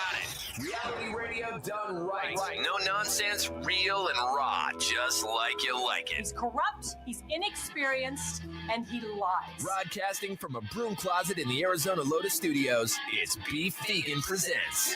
got it. Reality radio done right. No nonsense, real and raw, just like you like it. He's corrupt, he's inexperienced, and he lies. Broadcasting from a broom closet in the Arizona Lotus Studios, it's Beef Vegan Presents.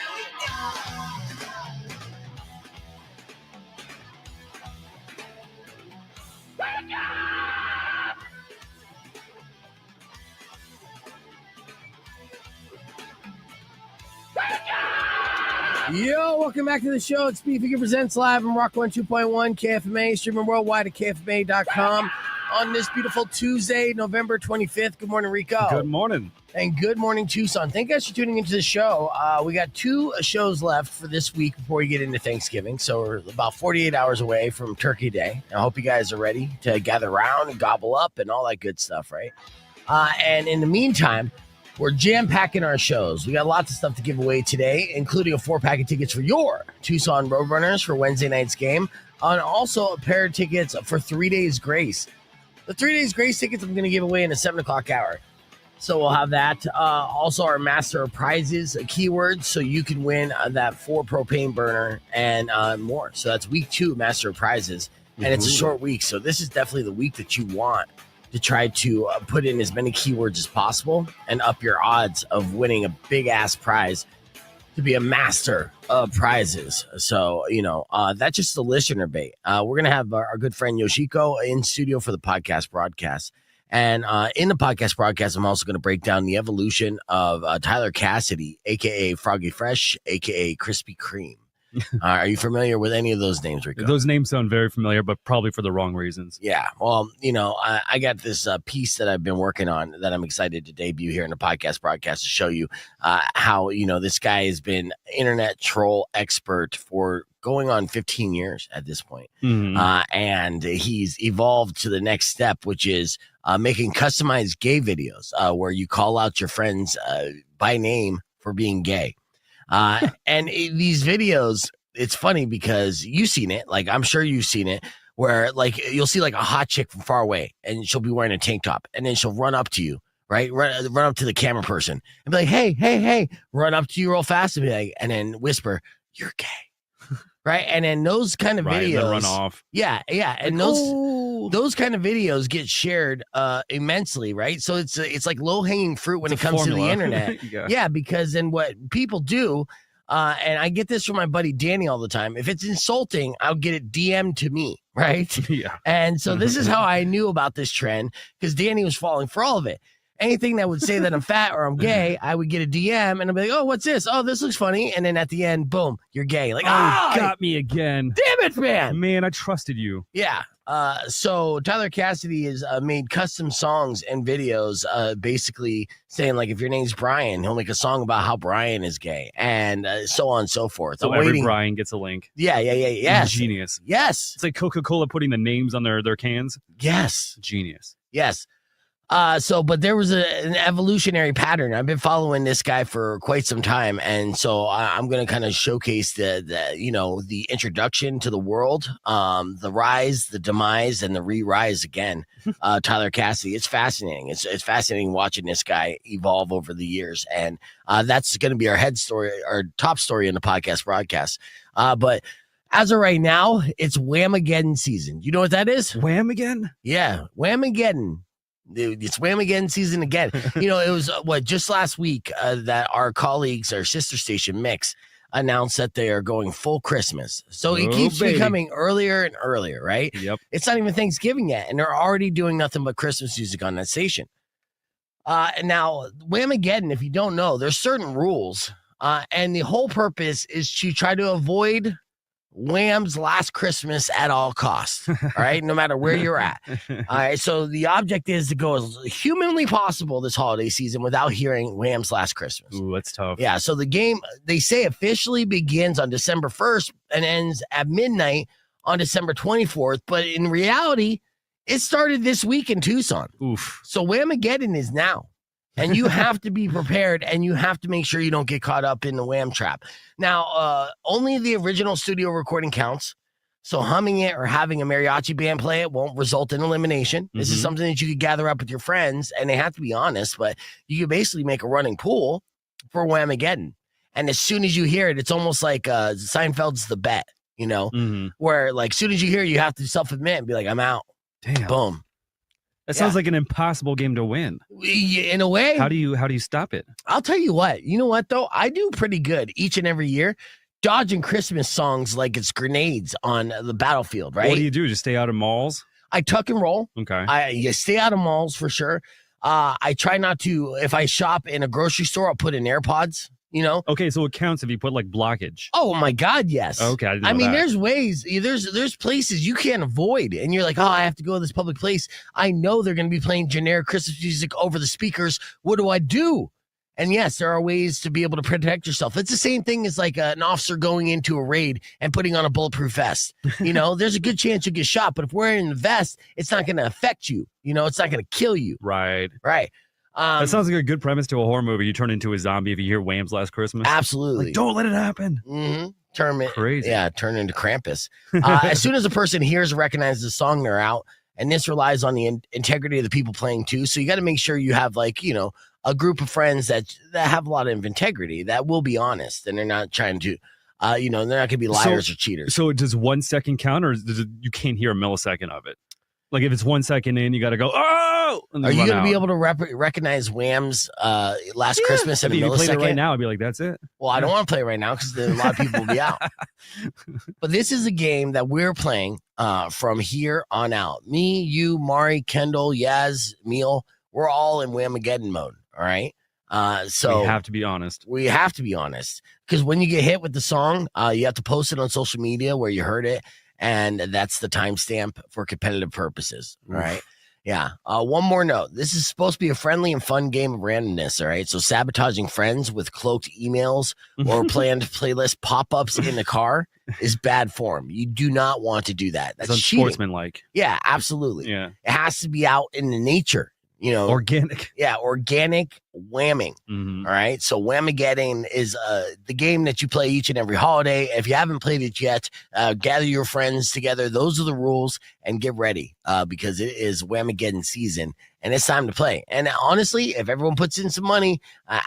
Yo, welcome back to the show. It's Beef Vegan Presents live on Rock 102.1 KFMA, streaming worldwide at KFMA.com on this beautiful Tuesday, November 25th. Good morning, Rico. Good morning. And good morning, Tucson. Thank you guys for tuning into the show. We got 2 shows left for this week before we get into Thanksgiving. So we're about 48 hours away from Turkey Day. I hope you guys are ready to gather around and gobble up and all that good stuff, right? And in the meantime, we're jam-packing our shows. We got lots of stuff to give away today, including a 4-pack of tickets for your Tucson Roadrunners for Wednesday night's game, and also a pair of tickets for 3 Days Grace. The 3 Days Grace tickets I'm going to give away in the 7 o'clock hour. So we'll have that. Also, our Master of Prizes keywords, so you can win that 4 propane burner and more. So that's week 2, Master of Prizes, and it's a short week. So this is definitely the week that you want to try to put in as many keywords as possible and up your odds of winning a big-ass prize to be a master of prizes. So, that's just the listener bait. We're going to have our good friend Yoshiko in studio for the podcast broadcast. And in the podcast broadcast, I'm also going to break down the evolution of Tyler Cassidy, a.k.a. Froggy Fresh, a.k.a. Krispy Kreme. Are you familiar with any of those names, Rico? Those names sound very familiar, but probably for the wrong reasons. Yeah. Well, I got this piece that I've been working on that I'm excited to debut here in the podcast broadcast to show you how, this guy has been internet troll expert for going on 15 years at this point. Mm-hmm. And he's evolved to the next step, which is making customized gay videos where you call out your friends by name for being gay. And these videos, it's funny because you've seen it, like I'm sure you've seen it, where like you'll see like a hot chick from far away and she'll be wearing a tank top and then she'll run up to you, right? Run up to the camera person and be like, hey, run up to you real fast and be like, and then whisper, "You're gay." Right. And then those kind of videos run off. Yeah. And those kind of videos get shared immensely, right? So it's like low-hanging fruit when it comes to the internet. Yeah, because then what people do, and I get this from my buddy Danny all the time, if it's insulting, I'll get it DM'd to me, right? Yeah. And so this is how I knew about this trend, because Danny was falling for all of it. Anything that would say that I'm fat or I'm gay, I would get a DM and I'd be like, "Oh, what's this? Oh, this looks funny." And then at the end, boom, you're gay. Like, got me again. Damn it, man. Man, I trusted you. Yeah. So Tyler Cassidy has made custom songs and videos basically saying, like, if your name's Brian, he'll make a song about how Brian is gay and so on and so forth. So every Brian gets a link. Yeah. Yes. Genius. Yes. It's like Coca-Cola putting the names on their cans. Yes. Genius. Yes. But there was an evolutionary pattern. I've been following this guy for quite some time, and so I'm going to kind of showcase the introduction to the world, the rise, the demise, and the re-rise again. Tyler Cassidy. It's fascinating. It's fascinating watching this guy evolve over the years, and that's going to be our head story, our top story in the podcast broadcast. But as of right now, it's Whamaggedon season. You know what that is? Whamaggedon? Yeah, Whamaggedon. It's Whamaggedon season again. It was just last week that our colleagues, our sister station Mix, announced that they are going full Christmas. So it keeps becoming earlier and earlier, right? Yep. It's not even Thanksgiving yet, and they're already doing nothing but Christmas music on that station. And now Whamaggedon, if you don't know, there's certain rules, and the whole purpose is to try to avoid Wham's Last Christmas at all costs, all right, no matter where you're at. All right, so the object is to go as humanly possible this holiday season without hearing Wham's Last Christmas. Ooh, that's tough. Yeah, so the game, they say, officially begins on December 1st and ends at midnight on December 24th, but in reality, it started this week in Tucson. Oof. So Whamaggedon is now. And you have to be prepared, and you have to make sure you don't get caught up in the Wham trap. Now, only the original studio recording counts. So humming it or having a mariachi band play it won't result in elimination. This is something that you could gather up with your friends, and they have to be honest, but you could basically make a running pool for Whamaggedon. And as soon as you hear it, it's almost like Seinfeld's The Bet, Mhm. where like as soon as you hear it, you have to self-admit and be like, I'm out. Damn. Boom. That sounds like an impossible game to win. In a way. How do you stop it? I'll tell you what. You know what, though? I do pretty good each and every year dodging Christmas songs like it's grenades on the battlefield, right? What do you do? Just stay out of malls? I tuck and roll. Okay. You stay out of malls for sure. I try not to, if I shop in a grocery store, I'll put in AirPods, Okay, so it counts if you put like blockage. Oh my God, yes. Okay, I didn't I know mean, that. there's ways, there's places you can't avoid, and you're like, oh, I have to go to this public place. I know they're going to be playing generic Christmas music over the speakers. What do I do? And yes, there are ways to be able to protect yourself. It's the same thing as like an officer going into a raid and putting on a bulletproof vest. There's a good chance you get shot, but if wearing the vest, it's not going to affect you. It's not going to kill you. Right. Right. That sounds like a good premise to a horror movie. You turn into a zombie if you hear Wham's Last Christmas. Absolutely. Like, don't let it happen. Mm-hmm. Crazy. Yeah, turn into Krampus. As soon as a person hears or recognizes the song, they're out. And this relies on the integrity of the people playing too. So you got to make sure you have like, a group of friends that have a lot of integrity, that will be honest, and they're not trying to, they're not going to be liars or cheaters. So does 1 second count, or you can't hear a millisecond of it? Like if it's 1 second in, you got to go, oh! And Are then you run going to be out. able to recognize Wham's Last Christmas in a If you played it millisecond? right now, I'd be like, that's it. Well, I don't want to play it right now because a lot of people will be out. But this is a game that we're playing from here on out. Me, you, Mari, Kendall, Yaz, Meal, we're all in Whamaggedon mode. All right. So we have to be honest. We have to be honest, because when you get hit with the song, you have to post it on social media where you heard it, and that's the timestamp for competitive purposes. All right. Yeah. One more note. This is supposed to be a friendly and fun game of randomness. All right. So sabotaging friends with cloaked emails or planned playlist pop-ups in the car is bad form. You do not want to do that. That's cheating. Unsportsmanlike. Yeah, absolutely. Yeah. It has to be out in the nature. Organic. Yeah, organic whamming. Mhm. All right. So Whamaggedon is the game that you play each and every holiday. If you haven't played it yet, gather your friends together. Those are the rules, and get ready because it is Whamaggedon season and it's time to play. And honestly, if everyone puts in some money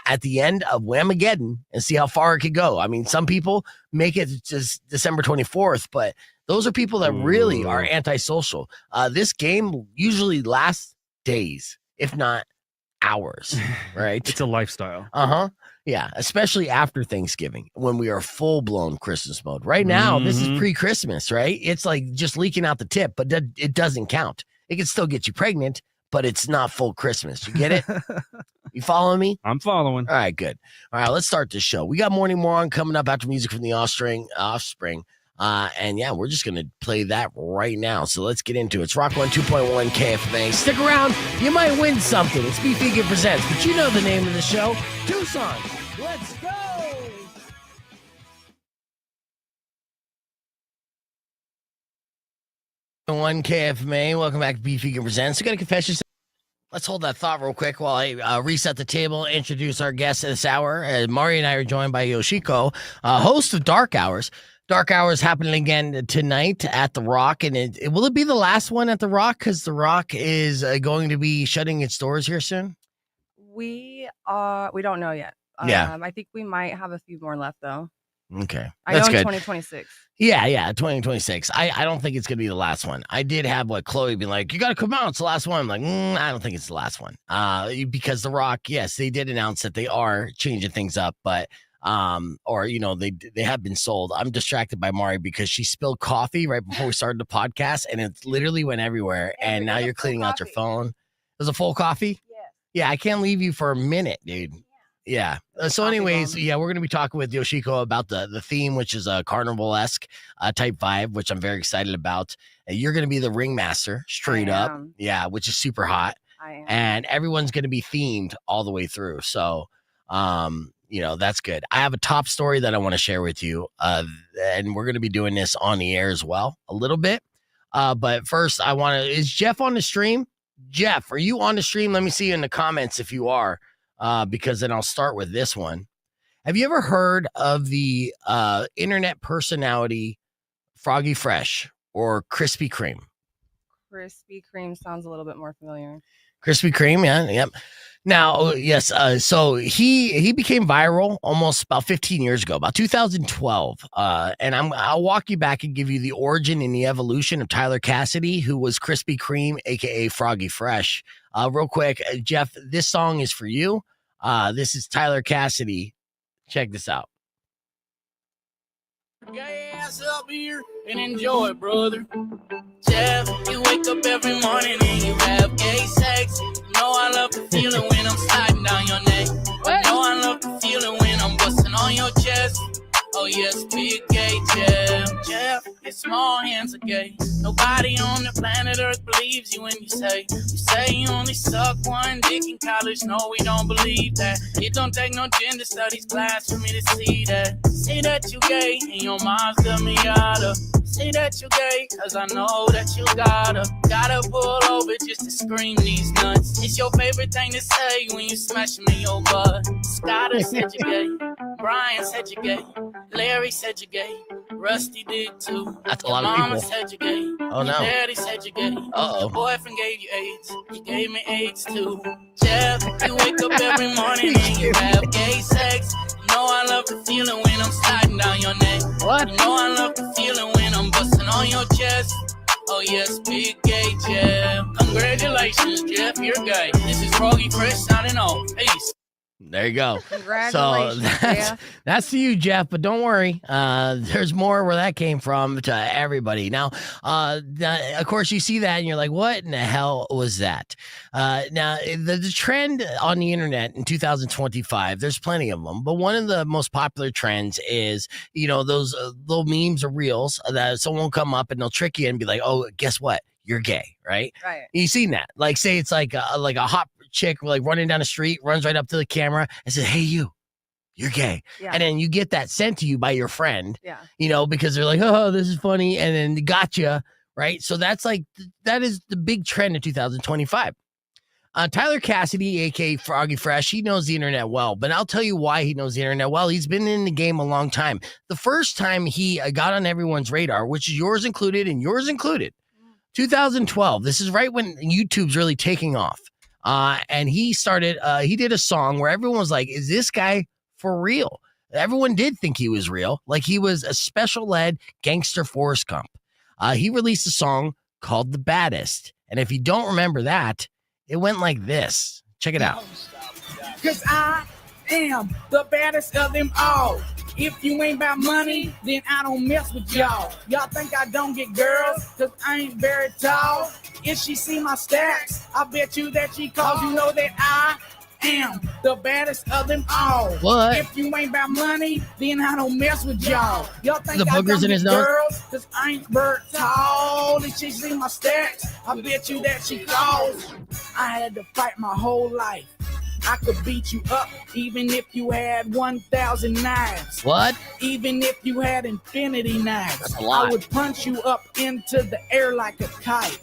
at the end of Whamaggedon and see how far it could go. I mean, some people make it just December 24th, but those are people that really are antisocial. This game usually lasts days, if not hours, right? It's a lifestyle. Yeah, especially after Thanksgiving when we are full blown Christmas mode. Right now, this is pre-Christmas, right? It's like just leaking out the tip, but it doesn't count. It can still get you pregnant, but it's not full Christmas. You get it? You following me? I'm following. All right, good. All right, let's start this show. We got Morning Moron coming up after music from the Offspring. And yeah, we're just going to play that right now. So let's get into it. It's Rock 102.1 KFMA. Stick around. You might win something. It's Beef Vegan Presents, but you know the name of the show. Tucson. Let's go. One KFMA. Welcome back to Beef Vegan Presents. You got to confess yourself. Let's hold that thought real quick while I reset the table, introduce our guest this hour. Mari and I are joined by Yoshiko, host of Dark Hours. Dark Hours happening again tonight at The Rock, and will it be the last one at The Rock? Because The Rock is going to be shutting its doors here soon. We don't know yet. Yeah. I think we might have a few more left though. Okay, I that's know in good. 2026. Yeah, 2026. I don't think it's gonna be the last one. I did have Chloe be like, "You got to come out. It's the last one." I'm like, I don't think it's the last one. Because The Rock, yes, they did announce that they are changing things up, but they have been sold. I'm distracted by Mari because she spilled coffee right before we started the podcast, and it literally went everywhere. And now you're cleaning out your phone. It was a full coffee. Yeah, I can't leave you for a minute, dude. Yeah. So anyways, we're going to be talking with Yoshiko about the theme, which is a carnival-esque type vibe, which I'm very excited about. You're going to be the ringmaster straight up. Yeah, which is super hot. I am. And everyone's going to be themed all the way through. So, that's good. I have a top story that I want to share with you. And we're going to be doing this on the air as well a little bit. But first is Jeff on the stream? Jeff, are you on the stream? Let me see you in the comments if you are. Because then I'll start with this one. Have you ever heard of the internet personality Froggy Fresh or Krispy Kreme? Krispy Kreme sounds a little bit more familiar. Krispy Kreme, yeah, yep. Now, yes, so he became viral almost about 15 years ago, about 2012. And I'll walk you back and give you the origin and the evolution of Tyler Cassidy, who was Krispy Kreme, aka Froggy Fresh. Real quick, Jeff, this song is for you. This is Tyler Cassidy. Check this out. Gay ass up here and enjoy, brother. Jeff, you wake up every morning and you have gay sex. You know I love the feeling when I'm sliding down your neck. You know I love the feeling when I'm busting on your chest. Oh yes, big gay Jeff. Jeff, your small hands are gay. Nobody on the planet Earth believes you when you say you only suck one dick in college. No, we don't believe that. It don't take no gender studies class for me to see that. Say that you gay and your mom's the Miata. Say that you gay, cause I know that you gotta pull over just to scream these nuts. It's your favorite thing to say when you smash me in your butt. Scotter said you gay. Brian said you gay. Larry said you gay. Rusty did too. That's a lot Your of mama people. said you gay. Oh, no. Your daddy said you gay. Uh-oh. Your boyfriend gave you AIDS. You gave me AIDS too. Jeff, you wake up every morning and you have gay sex. You know I love the feeling when I'm sliding down your neck. What? You know I love the feeling when I'm busting on your chest. Oh yes, big gay Jeff. Congratulations, Jeff, you're gay. This is Froggy Fresh signing off. Peace. There you go. Congratulations, That's to you, Jeff. But don't worry, there's more where that came from to everybody. Now, of course, you see that and you're like, "What in the hell was that?" Now, the trend on the internet in 2025, there's plenty of them, but one of the most popular trends is, those little memes or reels that someone will come up and they'll trick you and be like, "Oh, guess what? You're gay," right? Right. You seen that? Like, say it's like a hot chick like running down the street, runs right up to the camera and says, "Hey, you're gay." Yeah. And then you get that sent to you by your friend, Yeah. because they're like, "Oh, this is funny." And then they gotcha, right? So that is the big trend in 2025. Tyler Cassidy, aka Froggy Fresh, he knows the internet well, but I'll tell you why he knows the internet well. He's been in the game a long time. The first time he got on everyone's radar, which is yours included, 2012. This is right when YouTube's really taking off. And he did a song where everyone was like, "Is this guy for real?" Everyone did think he was real. Like he was a special ed gangster Forrest Gump. He released a song called The Baddest. And if you don't remember that, it went like this. Check it out. Cause I am the baddest of them all. If you ain't about money, then I don't mess with y'all. Y'all think I don't get girls, cause I ain't very tall. If she see my stacks, I bet you that she calls. You know that I am the baddest of them all. What? If you ain't about money, then I don't mess with y'all. Y'all think The I boogers don't in his get nose? girls, cause I ain't very tall. If she see my stacks, I bet you that she calls. I had to fight my whole life. I could beat you up even if you had 1,000 knives. What? Even if you had infinity knives. That's a lot. I would punch you up into the air like a kite.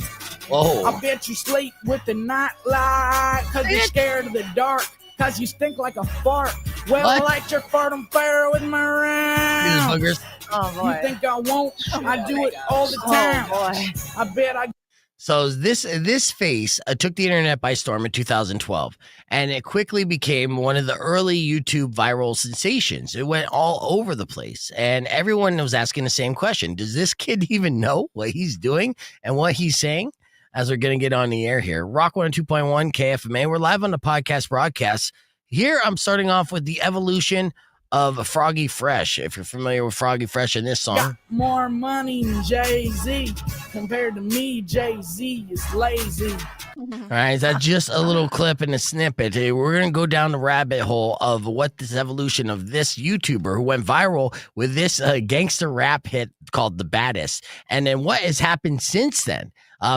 Whoa. I bet you sleep with the night light cause you're scared of the dark. Cause you stink like a fart. Well, What? I like your fart on fire with my round. These boogers. Oh boy. You think I won't? I do it all the time. Oh boy. I bet I So this face took the internet by storm in 2012, and it quickly became one of the early YouTube viral sensations. It went all over the place, and everyone was asking the same question. Does this kid even know what he's doing and what he's saying? As we're going to get on the air here. Rock 102.1 KFMA. We're live on the podcast broadcast. Here, I'm starting off with the evolution of Froggy Fresh. If you're familiar with Froggy Fresh in this song. got more money than Jay-Z. Compared to me, Jay-Z is lazy. All right, that's just a little clip and a snippet. We're going to go down the rabbit hole of what this evolution of this YouTuber who went viral with this gangster rap hit called The Baddest. And then what has happened since then?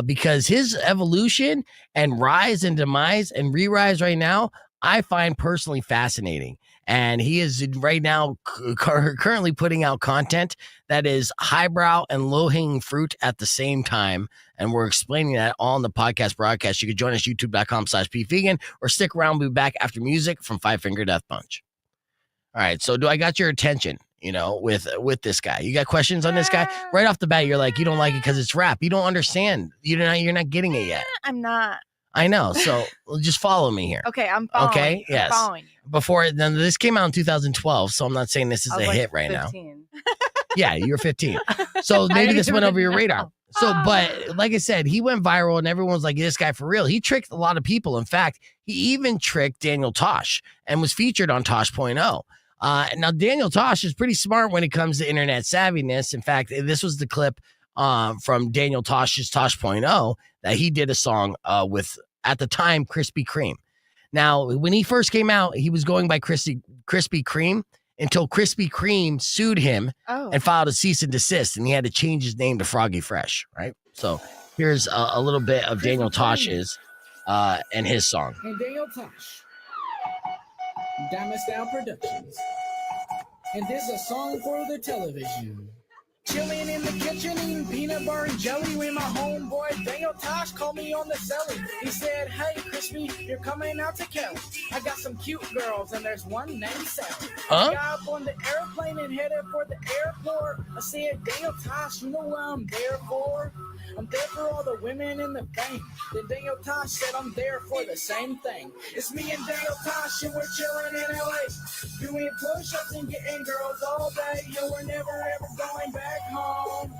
Because his evolution and rise and demise and re-rise right now, I find personally fascinating. And he is right now currently putting out content that is highbrow and low-hanging fruit at the same time. And we're explaining that all in the podcast broadcast. You can join us, youtube.com/pvegan, or stick around. We'll be back after music from Five Finger Death Punch. All right, so do I got your attention, with this guy? You got questions on this guy? Right off the bat, you're like, you don't like it because it's rap. You don't understand. You're not getting it yet. I'm not. I know. So just follow me here. Okay, I'm following. Okay, you. yes. I'm following you. Before then, this came out in 2012, so I'm not saying this is I a was like hit right 15. now. Yeah, you were 15. So maybe didn't this went even over your know. radar. So, but like I said, he went viral and everyone's like, this guy for real. He tricked a lot of people. In fact, he even tricked Daniel Tosh and was featured on Tosh.0. Now, Daniel Tosh is pretty smart when it comes to internet savviness. In fact, this was the clip from Daniel Tosh's Tosh.0 that he did a song with, at the time, Krispy Kreme. Now, when he first came out, he was going by Krispy Kreme until Krispy Kreme sued him and filed a cease and desist, and he had to change his name to Froggy Fresh, right? So here's a little bit of Daniel Tosh's and his song. And Daniel Tosh, Diamond Style Productions. And this is a song for the television. Chilling in the kitchen, eating peanut butter and jelly when my homeboy Daniel Tosh called me on the celly. He said, hey, Crispy, you're coming out to Kelly. I got some cute girls, and there's one named Sally. I got up on the airplane and headed for the airport. I said, Daniel Tosh, you know what I'm there for? I'm there for all the women in the fame. Then Daniel Tosh said I'm there for the same thing. It's me and Daniel Tosh, and we're chilling in LA. Doing push-ups and getting girls all day. Yo, we're never ever going back home.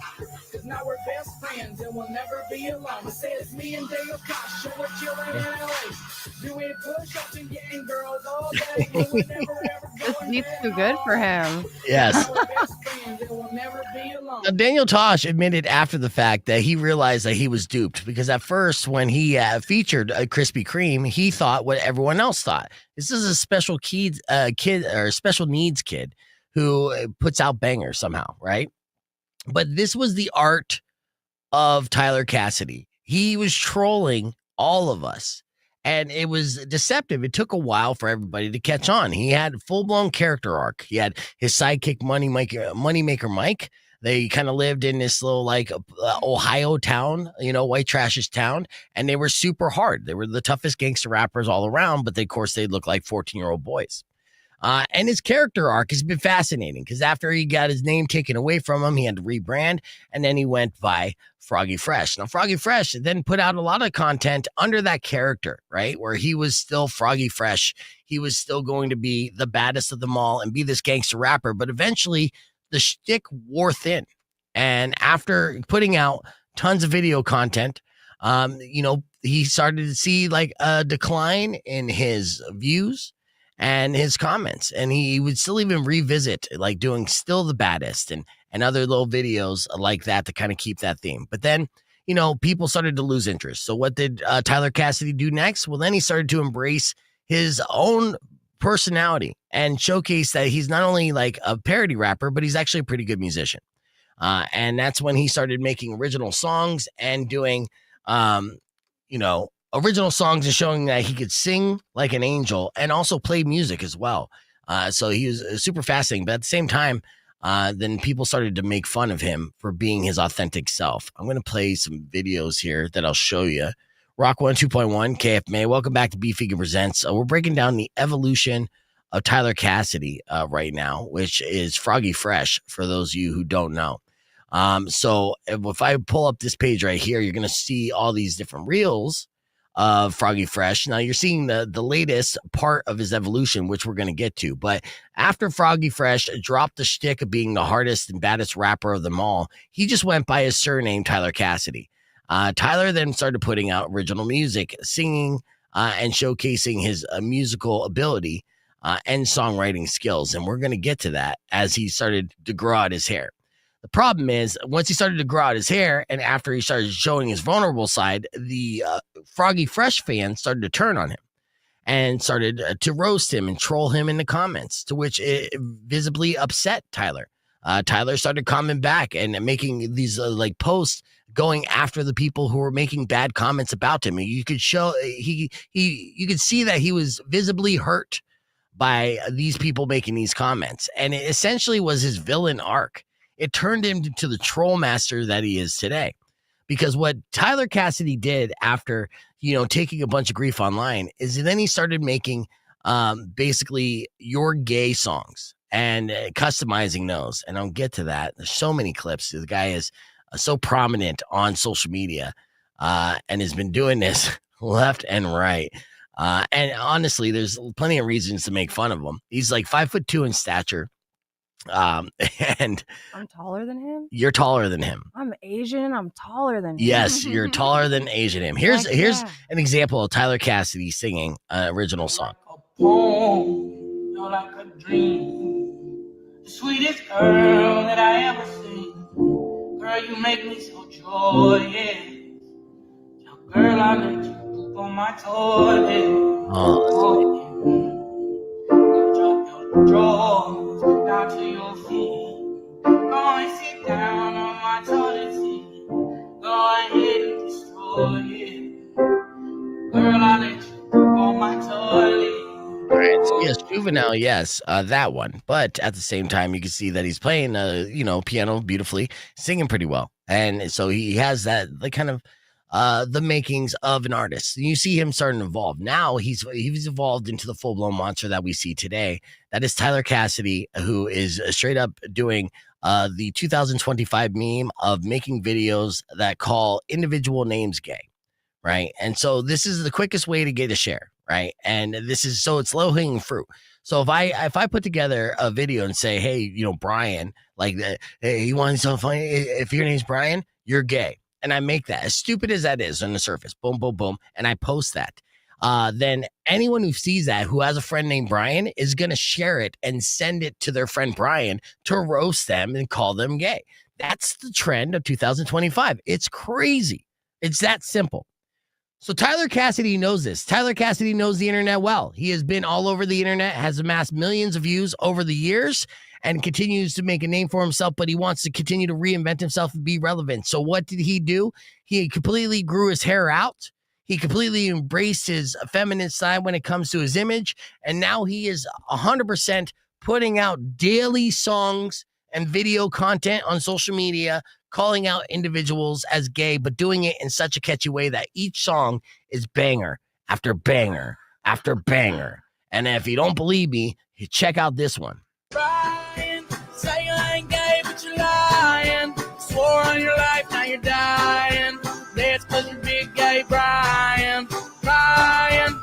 Cause now we're best friends and we'll never be alone. I said it's me and Daniel Tosh, and we're chilling in LA. Doing push-ups and getting girls all day. Yo, we're never ever This going beat's back too good home. for him. Yes. Now we're best friends and we'll never be alone. Now, Daniel Tosh admitted after the fact that he realized that he was duped because at first, when he featured Krispy Kreme, he thought what everyone else thought. This is a special kid or a special needs kid who puts out bangers somehow, right? But this was the art of Tyler Cassidy. He was trolling all of us, and it was deceptive. It took a while for everybody to catch on. He had full-blown character arc. He had his sidekick Moneymaker Mike. They kind of lived in this little like Ohio town, white trashish town, and they were super hard. They were the toughest gangster rappers all around, but of course they looked like 14-year-old boys. And his character arc has been fascinating because after he got his name taken away from him, he had to rebrand, and then he went by Froggy Fresh. Now, Froggy Fresh then put out a lot of content under that character, right? Where he was still Froggy Fresh. He was still going to be the baddest of them all and be this gangster rapper, but eventually the shtick wore thin. And after putting out tons of video content, he started to see like a decline in his views and his comments. And he would still even revisit like doing Still the Baddest and other little videos like that to kind of keep that theme. But then, people started to lose interest. So what did Tyler Cassidy do next? Well, then he started to embrace his own personality and showcase that he's not only like a parody rapper, but he's actually a pretty good musician. And that's when he started making original songs and doing, original songs and showing that he could sing like an angel and also play music as well. So he was super fascinating. But at the same time, then people started to make fun of him for being his authentic self. I'm going to play some videos here that I'll show you. Rock 102.1 KFMA. Welcome back to Beefy Presents. We're breaking down the evolution of Tyler Cassidy right now, which is Froggy Fresh, for those of you who don't know. So if I pull up this page right here, you're going to see all these different reels of Froggy Fresh. Now you're seeing the latest part of his evolution, which we're going to get to. But after Froggy Fresh dropped the shtick of being the hardest and baddest rapper of them all, he just went by his surname, Tyler Cassidy. Tyler then started putting out original music, singing, and showcasing his musical ability and songwriting skills. And we're going to get to that as he started to grow out his hair. The problem is, once he started to grow out his hair and after he started showing his vulnerable side, the Froggy Fresh fans started to turn on him and started to roast him and troll him in the comments, to which it visibly upset Tyler. Tyler started commenting back and making these like posts going after the people who were making bad comments about him. You could show you could see that he was visibly hurt by these people making these comments, and it essentially was his villain arc. It turned him to the troll master that he is today. Because what Tyler Cassidy did after, taking a bunch of grief online is then he started making basically your gay songs and customizing those. And I'll get to that. There's so many clips. The guy is so prominent on social media and has been doing this left and right. And honestly, there's plenty of reasons to make fun of him. He's like 5'2" in stature. And I'm taller than him. you're taller than him. I'm Asian. I'm taller than him. Yes, you're taller than Asian him. Here's Heck here's yeah. an example of Tyler Cassidy singing an original song. You're like a dream, the sweetest girl that I ever seen. Girl, you make me so joyous. Girl, I let you poop on my toilet. Oh, Drop your drawers down to your feet. Go and sit down on my toilet seat. Go ahead and destroy it. Girl, I let you poop on my toilet. all right. So yes, Juvenile, yes, that one. But at the same time, you can see that he's playing, piano beautifully, singing pretty well, and so he has that like kind of the makings of an artist. You see him starting to evolve. Now he's evolved into the full-blown monster that we see today. That is Tyler Cassidy, who is straight up doing the 2025 meme of making videos that call individual names gay, right? And so this is the quickest way to get a share, right? And this is so it's low-hanging fruit. So if I put together a video and say, hey, Brian, like, hey, you want something funny? If your name's Brian, you're gay. And I make that, as stupid as that is on the surface, boom, boom, boom, and I post that, then anyone who sees that, who has a friend named Brian, is going to share it and send it to their friend Brian to roast them and call them gay. That's the trend of 2025. It's crazy. It's that simple. So Tyler Cassidy knows this. Tyler Cassidy knows the internet well. He has been all over the internet, has amassed millions of views over the years, and continues to make a name for himself, but he wants to continue to reinvent himself and be relevant. So what did he do? He completely grew his hair out. He completely embraced his feminine side when it comes to his image. And now he is 100% putting out daily songs and video content on social media, calling out individuals as gay, but doing it in such a catchy way that each song is banger after banger after banger. And if you don't believe me, check out this one. Brian, say you ain't gay, but you're lying. Swore on your life, now you're dying. That's cause you're big gay, Brian. Brian,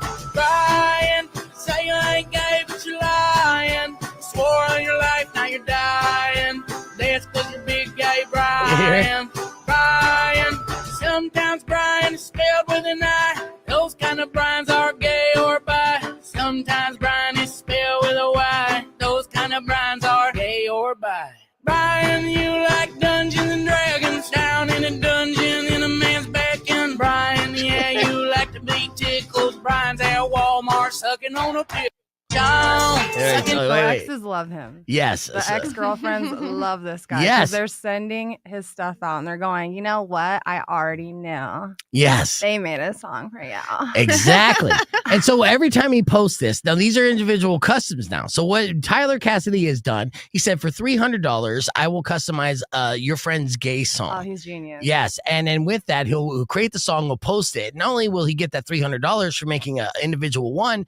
say you ain't gay, but you're lying. Swore on your life, now you're dying. That's cause you're big gay, Brian. Brian, sometimes Brian is spelled with an I. Those kind of Brians are gay or bi. Sometimes Brian is spelled with a Y. Those kind of Brians are gay or bi. Brian, you like Dungeons and Dragons, down in a dungeon in a man's back end. Brian, yeah, you like to be tickled. Brian's at Walmart sucking on a pill. John, Wait, The wait. exes love him. Yes. The ex-girlfriends love this guy. 'Cause Yes. They're sending his stuff out and they're going, you know what? I already knew. Yes. They made a song for you. Exactly. And so every time he posts this, now these are individual customs now. So what Tyler Cassidy has done, he said for $300, I will customize your friend's gay song. Oh, he's genius. Yes. And then with that, he'll create the song, he'll post it. Not only will he get that $300 for making an individual one,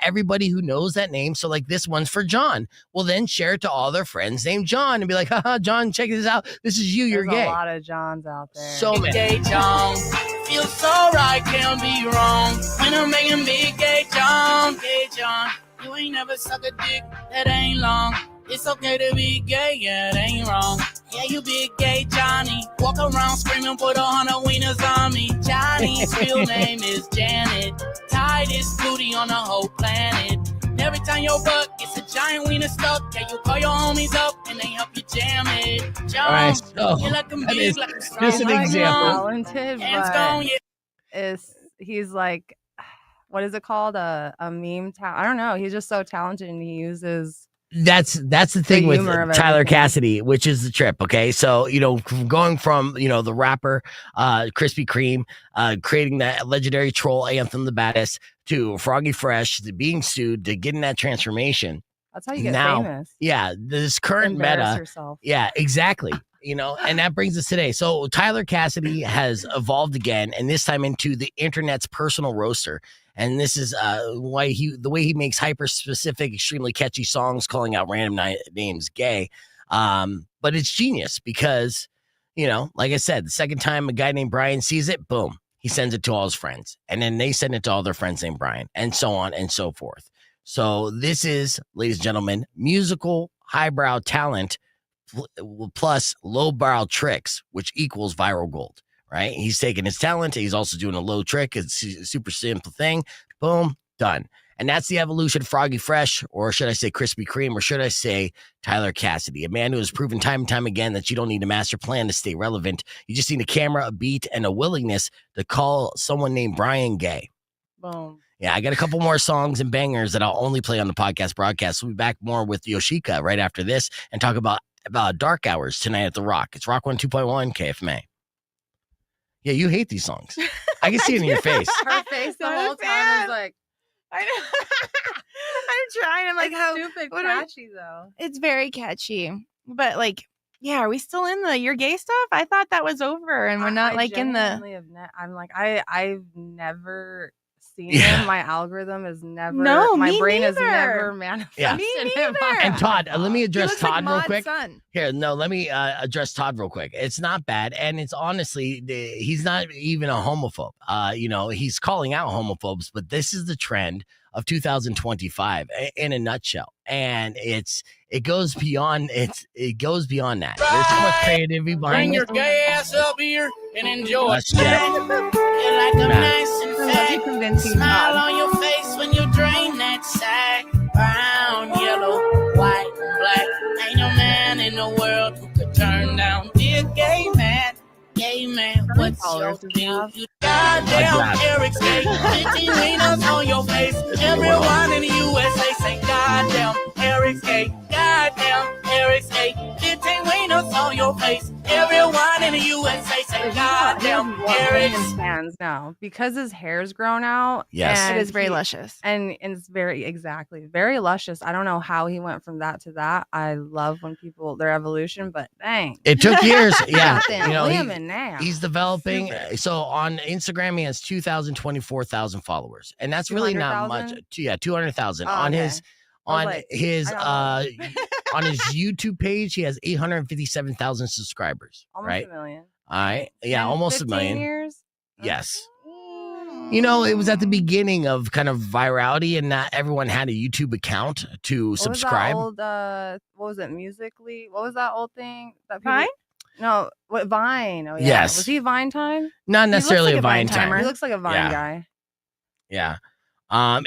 everybody who knows that name, so like this one's for John, will then share it to all their friends named John and be like, haha, John, check this out. This is you. You're There's gay. a lot of Johns out there. So many. Gay John, feels so right, can't be wrong. When I'm making big gay John, you ain't never suck a dick that ain't long. It's okay to be gay, yeah, it ain't wrong. Yeah, you big gay Johnny, walk around screaming, put 100 wieners on me. Johnny's real name is Janet, tightest booty on the whole planet. Every time your butt gets a giant wiener stuck, yeah, you call your homies up and they help you jam it. John, All right, so you like them that big, is like them just strong, an like example. long. Talented, Hands but gone, yeah. he's like, what is it called? A meme. I don't know. He's just so talented and he uses. That's the thing with humor of Tyler everything. Cassidy, which is the trip. Okay. So, going from, the rapper, Krispy Kreme, creating that legendary troll anthem, the baddest, to Froggy Fresh, to being sued, to getting that transformation. That's how you get Now, famous. Yeah. This current Embarrass meta. yourself. Yeah, exactly. And that brings us today. So Tyler Cassidy has evolved again, and this time into the internet's personal roaster. And this is why the way he makes hyper specific, extremely catchy songs, calling out random names gay. But it's genius because, like I said, the second time a guy named Brian sees it, boom, he sends it to all his friends, and then they send it to all their friends named Brian, and so on and so forth. So this is, ladies and gentlemen, musical highbrow talent plus lowbrow tricks, which equals viral gold, right? He's taking his talent. He's also doing a low trick. It's a super simple thing. Boom, done. And that's the evolution of Froggy Fresh, or should I say Krispy Kreme, or should I say Tyler Cassidy, a man who has proven time and time again that you don't need a master plan to stay relevant. You just need a camera, a beat, and a willingness to call someone named Brian gay. Boom. Yeah, I got a couple more songs and bangers that I'll only play on the podcast broadcast. We'll be back more with Yoshiko right after this and talk about Dark Hours tonight at the Rock. It's Rock 102.1 KFMA. Yeah, you hate these songs. I can see it in your face. Her face the whole time is like, I know. I'm trying. I'm like, it's how stupid what do I- catchy though. It's very catchy, but like, yeah, are we still in the you're gay stuff? I thought that was over, and we're not I like in the. genuinely have I'm like, I've never seen him. My algorithm is never. No, my me brain has neither. never manifested Yeah. Me him. neither. And Todd, let me He address looks like Todd real Maud's quick. son. Here, no, let me address Todd real quick. It's not bad, and it's honestly, he's not even a homophobe. He's calling out homophobes, but this is the trend of 2025 in a nutshell, and it goes beyond that. There's so much creativity Bring behind your it. gay ass up here and enjoy. Let's check. You're like a nice and I love you fat. convincing Smile Todd. on your face when you drain that sack. Brown, yellow, white, and black. Ain't no man in the world who could turn down. Dear gay man, what's your followers does he deal? have? You goddamn Like Eric's gay. 15 wieners on your face. Everyone in the USA say goddamn Eric's gay. Goddamn Eric's gay. 15 wieners on your face. Everyone in the USA say goddamn Eric's. fans now because his hair's grown out. Yes. and It is very he- luscious. And it's very luscious. I don't know how he went from that to that. I love when people their evolution, but dang, It took years. Yeah, goddamn women now. he's developing. Super. So on Instagram, he has 2,024,000 followers, and that's really not much. 200,000? 200,000 Oh, on okay. his I was on like, his I on his YouTube page. He has 857,000 subscribers. almost Right? a million. All right. Yeah, In almost a 15 million. years. Yes. Mm. It was at the beginning of kind of virality, and not everyone had a YouTube account to subscribe. What was that old, what was it? Musically? What was that old thing? That people, Vine? No, what Vine? Oh yeah. Yes. Was he Vine time? Not necessarily like a a Vine Vine timer. timer. He looks like a Vine Yeah. guy. Yeah.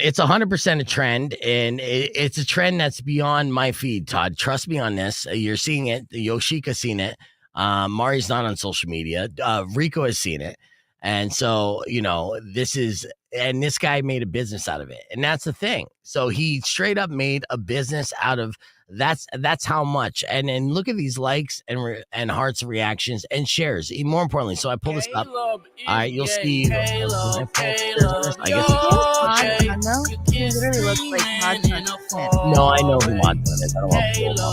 It's 100% a trend, and it's a trend that's beyond my feed, Todd. Trust me on this. You're seeing it. Yoshika's seen it. Mari's not on social media. Rico has seen it. And so, this guy made a business out of it. And that's the thing. So he straight up made a business out of that's how much. And then look at these likes and hearts and reactions and shares. Even more importantly, so I pull this up. All right, you'll see. I guess I know. He literally looks like Todd Johnson. No, I know who Wham'd is. I don't want to pull them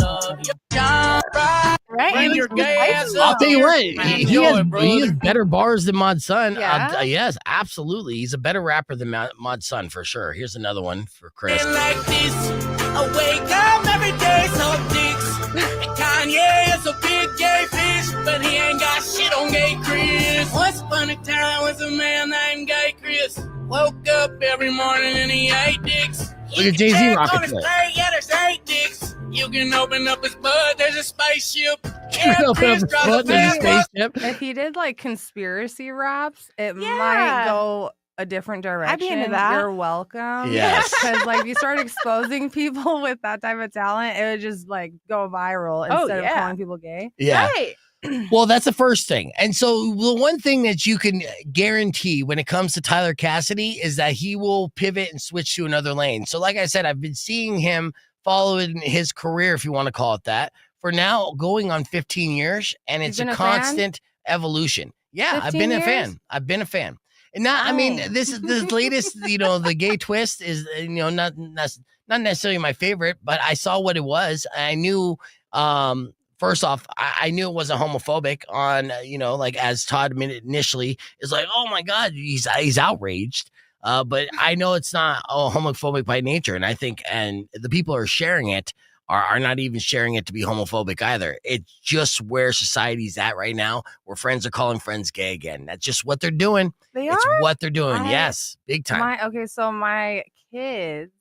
up. Right? Bring He your looks gay like ass I'll up tell you here what, and he enjoy, has brother. better bars than Maud's son. Yeah? Yes, absolutely. He's a better rapper than Maud's son for sure. Here's another one for Chris. Like this, I wake up every day, so dicks. And Kanye is a big gay fish, but he ain't got shit on gay Chris. Once upon a time was a man named Gay Chris. Woke up every morning and he ate dicks. Look at Jay-Z check rocking on his it. plate, yeah, there's 8 dicks. You can open up his butt, there's a spaceship. Open up Chris his dropped foot, a there's a fan spaceship. If he did like conspiracy raps, it might Yeah. go a different direction. I'd be into that. You're welcome. Yes. Because like if you start exposing people with that type of talent, it would just like go viral Oh, instead of yeah. calling people gay. Yeah. Right. Well, that's the first thing. And so the one thing that you can guarantee when it comes to Tyler Cassidy is that he will pivot and switch to another lane. So like I said, I've been seeing him following his career, if you want to call it that, for now going on 15 years. And You've it's been a a fan? constant evolution. Yeah, I've 15 been a years? fan. I've been a fan. And now, I mean, Oh. this is the latest, the gay twist is, not necessarily my favorite, but I saw what it was. I knew, first off, I knew it wasn't homophobic on, like as Todd initially is like, oh my God, he's outraged. But I know it's not homophobic by nature. And I think, and the people who are sharing it are not even sharing it to be homophobic either. It's just where society's at right now, where friends are calling friends gay again. That's just what they're doing. They It's are? what they're doing. Yes, big time. So my kids,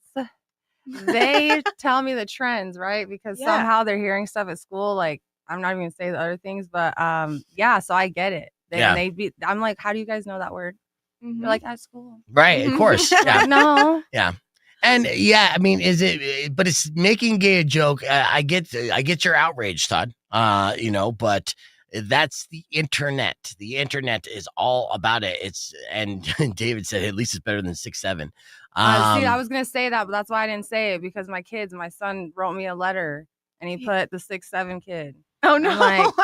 they tell me the trends, right? Because Yeah. somehow they're hearing stuff at school. Like, I'm not even gonna say the other things, but so I get it. I'm like, how do you guys know that word? Mhm. They're like, at school. Right, of course. Yeah. No. Yeah. And yeah, I mean, but it's making gay a joke. I get your outrage, Todd. But that's the internet. The internet is all about it. And David said, at least it's better than 6'7". I was gonna say that, but that's why I didn't say it, because my son wrote me a letter and he put the 6'7" kid. Oh no. I'm like,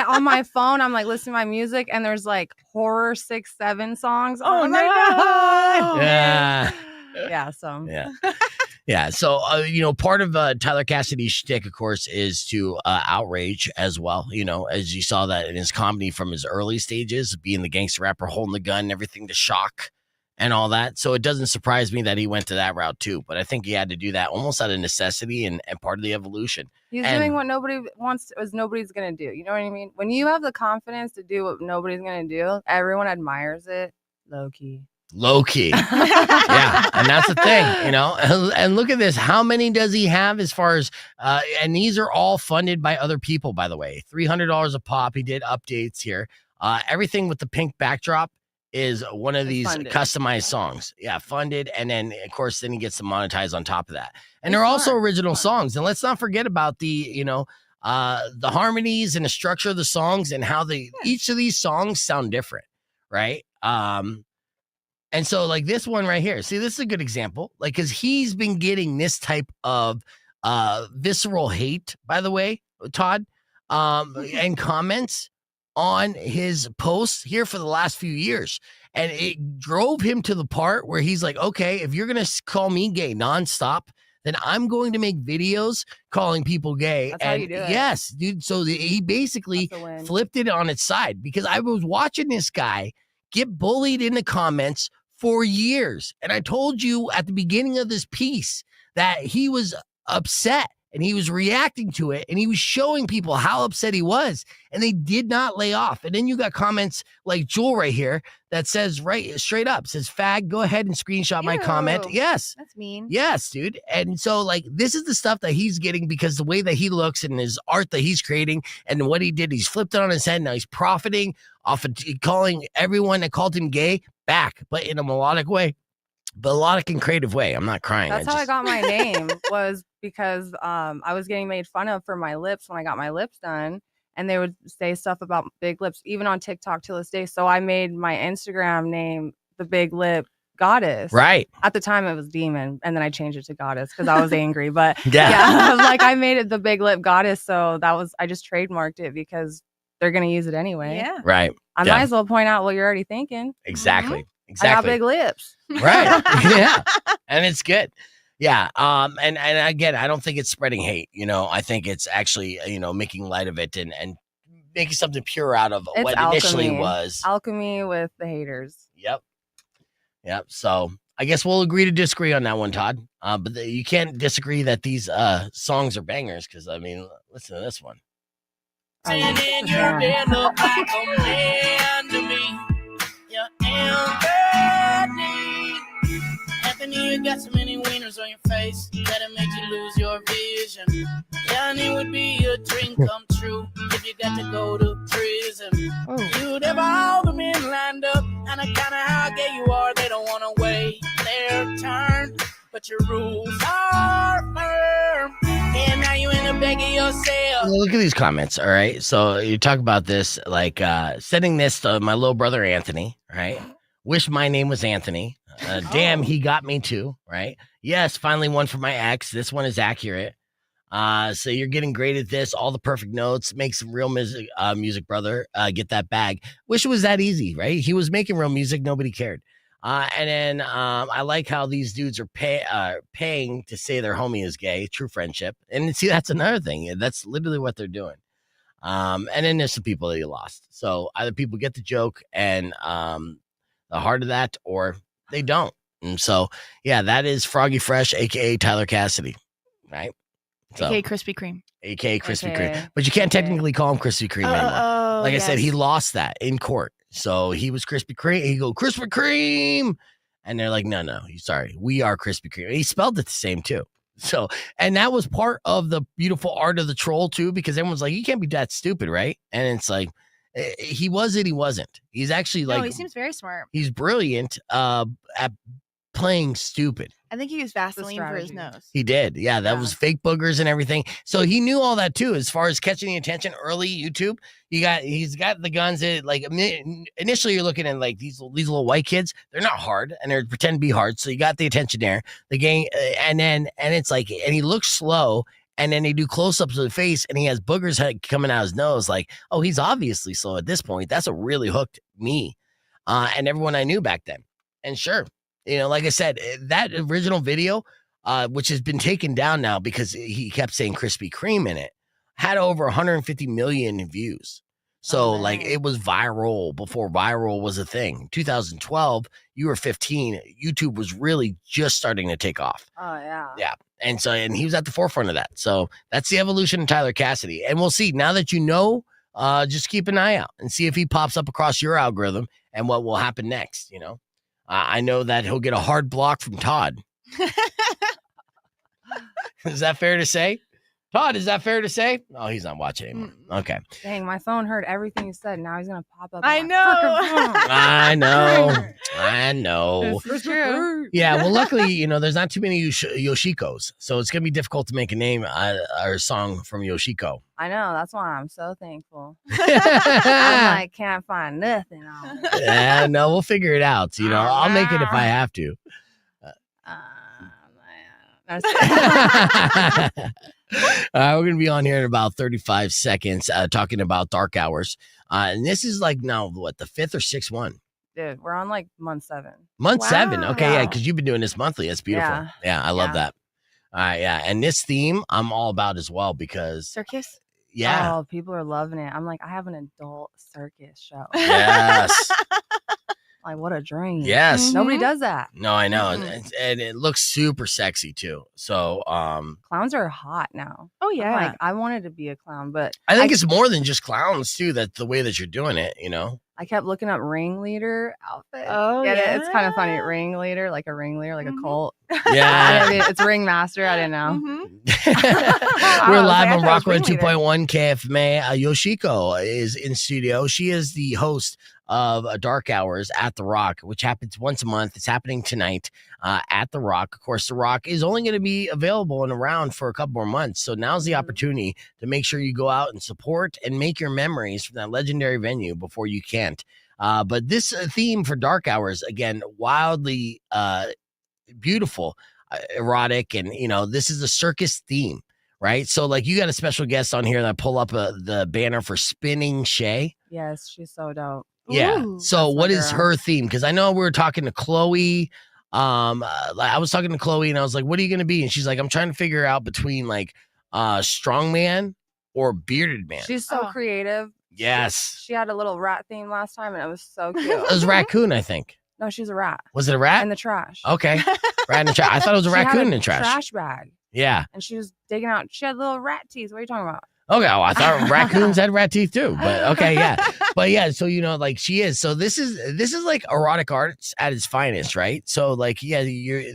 on my phone, I'm like listening to my music, and there's like horror 6'7" songs. Oh, I'm like, no. Yeah. Yeah. So Yeah. Yeah. So, part of Tyler Cassidy's shtick, of course, is to outrage as well. As you saw that in his comedy from his early stages, being the gangster rapper, holding the gun, everything to shock and all that. So it doesn't surprise me that he went to that route too. But I think he had to do that almost out of necessity and part of the evolution. he's doing what nobody wants, nobody's gonna do. You know what I mean? When you have the confidence to do what nobody's gonna do, everyone admires it. Low key. Yeah. And that's the thing, and look at this. How many does he have as far as, and these are all funded by other people, by the way, $300 a pop. He did updates here. Everything with the pink backdrop is one of these funded. customized songs. Yeah. Funded. And then of course, then he gets to monetize on top of that. And He's they're also smart. original songs. And let's not forget about the harmonies and the structure of the songs and how each of these songs sound different. Right. And so like this one right here, see, this is a good example, like, cause he's been getting this type of visceral hate, by the way, Todd, and comments on his posts here for the last few years. And it drove him to the part where he's like, okay, if you're going to call me gay nonstop, then I'm going to make videos calling people gay. That's how you do it. Yes, dude. So he basically That's a win. flipped it on its side, because I was watching this guy get bullied in the comments for years. And I told you at the beginning of this piece that he was upset and he was reacting to it and he was showing people how upset he was, and they did not lay off. And then you got comments like Jewel right here that says right straight up, says, fag, go ahead and screenshot my comment. Ew. Yes. That's mean. Yes, dude. And so like this is the stuff that he's getting because the way that he looks and his art that he's creating and what he did, he's flipped it on his head. Now he's profiting off of calling everyone that called him gay back, but in a melodic way, melodic and creative way. I'm not crying. That's how I got my name, was because I was getting made fun of for my lips when I got my lips done, and they would say stuff about big lips, even on TikTok till this day. So I made my Instagram name the Big Lip Goddess. Right. At the time it was Demon, and then I changed it to Goddess because I was angry. But Yeah. like I made it the Big Lip Goddess, so I just trademarked it because they're gonna use it anyway. Yeah. Right. I Yeah. might as well point out what you're already thinking. Exactly. I got Exactly. big lips. Right. Yeah. And it's good. Yeah. And again, I don't think it's spreading hate. I think it's actually, making light of it and making something pure out of It's what initially alchemy. was. Alchemy with the haters. Yep. So I guess we'll agree to disagree on that one, Todd. But you can't disagree that these songs are bangers, because I mean, listen to this one. And in your bed look like a man to me. You're Anthony. Anthony, you got so many wieners on your face that it makes you lose your vision. Yeah, and it would be a dream come true if you got to go to prison. You'd have all the men lined up, and I kinda how gay you are, they don't wanna wait their turn. But your rules are firm, and now you end up begging yourself. Look at these comments. All right. So you talk about this, like sending this to my little brother, Anthony, right? Wish my name was Anthony. Damn, he got me too, right? Yes, finally one for my ex. This one is accurate. So you're getting great at this. All the perfect notes. Make some real music, brother. Get that bag. Wish it was that easy, right? He was making real music. Nobody cared. And then I like how these dudes are paying to say their homie is gay. True friendship. And see, that's another thing. That's literally what they're doing. And then there's some people that you lost. So either people get the joke and the heart of that, or they don't. And so, yeah, that is Froggy Fresh, a.k.a. Tyler Cassidy, right? So, AKA Krispy Kreme. AKA Krispy AKA. Kreme. But you can't technically call him Krispy Kreme anymore. Oh, Like I said, yes. he lost that in court. So he was Krispy Kreme. He go, Krispy Kreme. And they're like, no, sorry. We are Krispy Kreme. And he spelled it the same too. So, and that was part of the beautiful art of the troll too, because everyone's like, you can't be that stupid, right? And it's like, he was it, he wasn't. He's actually No, like, he seems very smart. he's brilliant at playing stupid. I think he used Vaseline for his strategy. nose. He did. Yeah, that was fake boogers and everything. So he knew all that too, as far as catching the attention early YouTube. He's got the guns that like initially you're looking at like these little white kids. They're not hard and they're pretend to be hard. So you got the attention there. The gang and it's like, and he looks slow. And then they do close-ups of the face and he has boogers coming out his nose. Like, oh, he's obviously slow at this point. That's what really hooked me and everyone I knew back then. And sure, like I said, that original video, which has been taken down now because he kept saying Krispy Kreme in it, had over 150 million views. So like it was viral before viral was a thing. 2012, you were 15. YouTube was really just starting to take off. Oh yeah. Yeah. And he was at the forefront of that. So that's the evolution of Tyler Cassidy. And we'll see now that just keep an eye out and see if he pops up across your algorithm and what will happen next. I know that he'll get a hard block from Todd. Is that fair to say? Todd, is that fair to say? Oh, he's not watching anymore. Okay. Dang, my phone heard everything you said. Now he's gonna pop up. I on my know. frickin' phone. I know. It's true. Yeah, well, luckily, there's not too many Yoshikos, so it's gonna be difficult to make a name or a song from Yoshiko. I know. That's why I'm so thankful. I'm like, can't find nothing on it. Yeah, no, we'll figure it out. I'll make it if I have to. We're gonna be on here in about 35 seconds, talking about Dark Hours, and this is like now what, the 5th or 6th one? Dude, we're on like month 7. Month 7. Okay, yeah, Wow. because you've been doing this monthly. That's beautiful. Yeah, I love Yeah. that. All right, yeah, and this theme I'm all about as well because Circus. yeah, Oh, people are loving it. I'm like, I have an adult circus show. yes, Like, what a dream. yes. Nobody does that. No, I know, Mhm. and it looks super sexy too. So, Clowns are hot now. Oh I'm yeah. like, I wanted to be a clown, but I think it's more than just clowns too. That's the way that you're doing it. I kept looking up ringleader outfit. Oh, Get it? It's kind of funny. yeah. Ringleader, like a Mhm. cult. Yeah. I mean, it's ringmaster. I didn't know. Mhm. We're I was live like, I on thought it was Rock ringleader. 2.1 KFMA. Yoshiko is in studio. She is the host of Dark Hours at The Rock, which happens once a month. It's happening tonight at The Rock. Of course, The Rock is only going to be available and around for a couple more months. So now's the opportunity to make sure you go out and support and make your memories from that legendary venue before you can't. But this theme for Dark Hours, again, wildly beautiful, erotic, and this is a circus theme, right? So like you got a special guest on here that pull up the banner for Spinning Shay. Yes, she's so dope. Yeah. Ooh, So that's what my is girl. her theme? Because I know we were talking to Chloe. Like I was talking to Chloe and I was like, what are you going to be? And she's like, I'm trying to figure out between like strongman or bearded man. She's so Oh. creative. Yes. She had a little rat theme last time, and it was so cute. It was a raccoon, I think. No, she's a rat Was it a rat? in the trash. Okay. Rat in the trash. I thought it was a She had raccoon in the trash. Trash bag, Yeah. and she was digging out. She had little rat teeth. What are you talking about? Okay. Oh, I thought raccoons had rat teeth too, but okay. Yeah. But yeah. So, like she is. So this is like erotic arts at its finest, right? So like, yeah,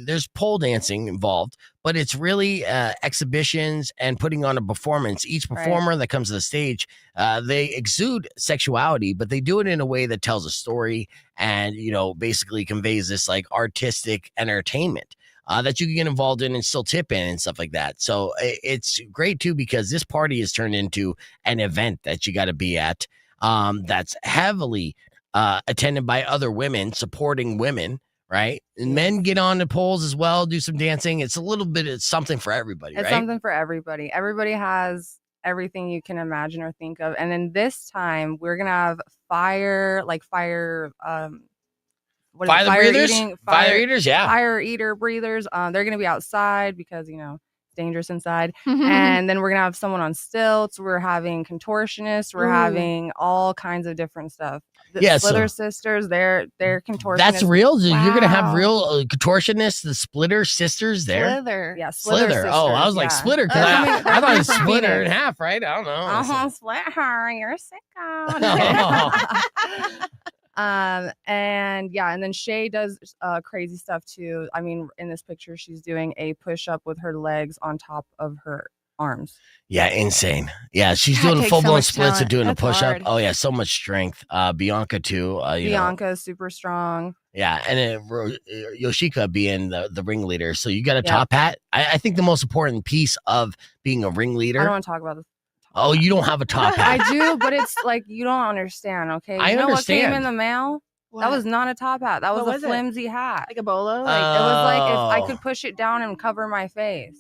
there's pole dancing involved, but it's really exhibitions and putting on a performance. Each performer that comes to the stage, they exude sexuality, but they do it in a way that tells a story and, basically conveys this like artistic entertainment. That you can get involved in and still tip in and stuff like that. So it's great too, because this party has turned into an event that you got to be at. That's heavily attended by other women, supporting women, right? And men get on the poles as well, do some dancing. It's a little bit of something for everybody, It's right? something for everybody. Everybody has everything you can imagine or think of. And then this time we're gonna have fire. What is it? Fire breathers? eating- Fire eaters, yeah. Fire eater breathers. They're gonna be outside because dangerous inside. And then we're gonna have someone on stilts. We're having contortionists. We're having all kinds of different stuff. The Slither sisters, they're contortionists. That's real? You're gonna have real contortionists, the Splitter sisters there? Slither. Yeah, Slither. Oh, I was like Splitter because I thought it's split her in half, right? I don't know. Split her. You're sicko. And then Shay does crazy stuff too. I mean, in this picture, she's doing a push-up with her legs on top of her arms. Yeah, insane. Yeah, she's doing a full-blown splits and doing a push-up. Oh yeah, so much strength. Bianca too. Bianca is super strong. Yeah, and Yoshiko being the ringleader. So you got a top hat. I think the most important piece of being a ringleader. I don't want to talk about this. Oh, you don't have a top hat. I do, but it's like you don't understand, okay? I know understand. what came in the mail? What? That was not a top hat. That was a flimsy hat. Like a bolo? It was like if I could push it down and cover my face.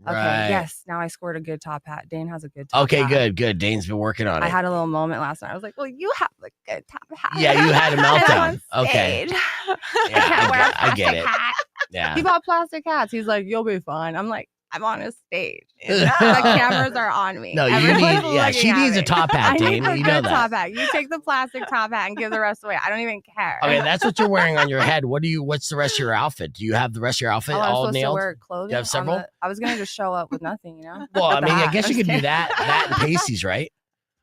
Okay, yes. Now I scored a good top hat. Dane has a good top hat. Okay, good. Dane's been working on it. I had a little moment last night. I was like, well, you have a good top hat. Yeah, you had a meltdown. Okay. Yeah, I get it. Yeah. He bought plastic hats. He's like, you'll be fine. I'm like, I'm on a stage. The cameras are on me. No, she needs a top hat, Dane. I need a you know good that. top hat. You take the plastic top hat and give the rest away. I don't even care. Okay, that's what you're wearing on your head. What's the rest of your outfit? Do you have the rest of your outfit all nailed? To wear clothing. Do you have several? I was gonna just show up with nothing, Well, I mean, I guess you could do that and pasties, right?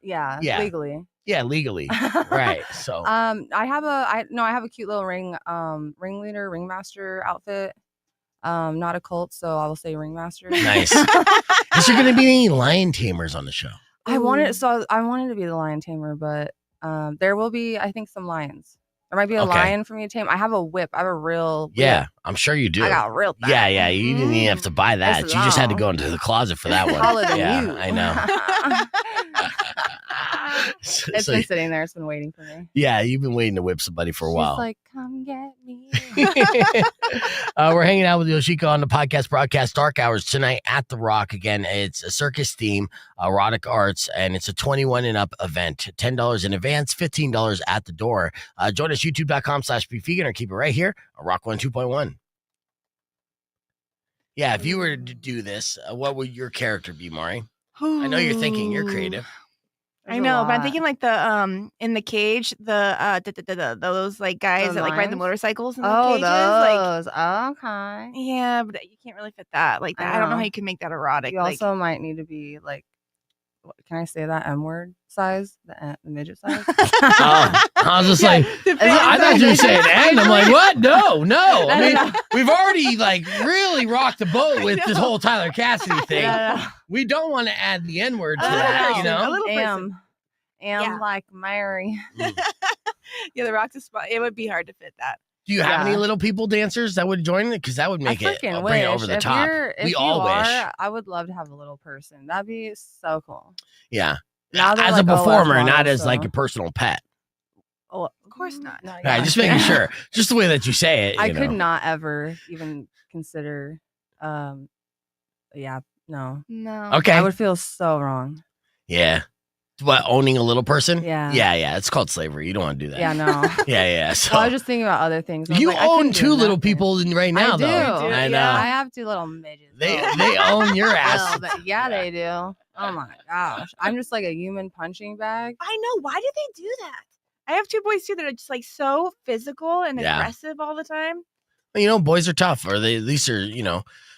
Yeah, legally. Yeah, legally. Right. So I have a cute little ringmaster outfit. Not a cult, so I will say ringmaster. Nice. Is there going to be any lion tamers on the show? I wanted to be the lion tamer, but there will be, I think, some lions. There might be a lion for me to tame. I have a whip. I have a real whip. Yeah, I'm sure you do. I got a real thing. Yeah. You didn't even have to buy that. You just had to go into the closet for that one. I know. It's been sitting there. It's been waiting for me. Yeah, you've been waiting to whip somebody for a while. She's like, come get me. We're hanging out with Yoshiko on the podcast broadcast Dark Hours tonight at The Rock. Again, it's a circus theme, erotic arts, and it's a 21 and up event. $10 in advance, $15 at the door. Join us, youtube.com/beefvegan, or keep it right here on Rock 102.1. Yeah, if you were to do this, what would your character be, Mari? I know you're thinking. You're creative. I know, but I'm thinking like the in the cage, those like guys that like ride the motorcycles in the cages. Those. Okay. Yeah, but you can't really fit that like that. I don't know how you can make that erotic. You also might need to be like, can I say that M-word size? The midget size? I was just like, I thought you were saying N. I'm like, what? No. I mean, we've already like really rocked the boat with this whole Tyler Cassidy thing. We don't want to add the N-word to that, you know? Am like Mary. Yeah, the Rock's a spot. It would be hard to fit that. Do you have any little people dancers that would join it? Because that would make it bring it over the top. We all wish. I would love to have a little person. That'd be so cool. Yeah. As a performer, not as like a personal pet. Oh, of course not. No, right, just making sure. Just the way that you say it. I could not ever even consider. No. Okay. I would feel so wrong. Yeah. What, owning a little person? Yeah. Yeah. It's called slavery. You don't want to do that. Yeah, no. Yeah. So well, I was just thinking about other things. You own two little people right now, though. I know. I have two little midgets. They own your ass. Yeah, they do. Oh my gosh. I'm just like a human punching bag. I know. Why do they do that? I have two boys too that are just like so physical and aggressive all the time. Well, boys are tough, or they at least are,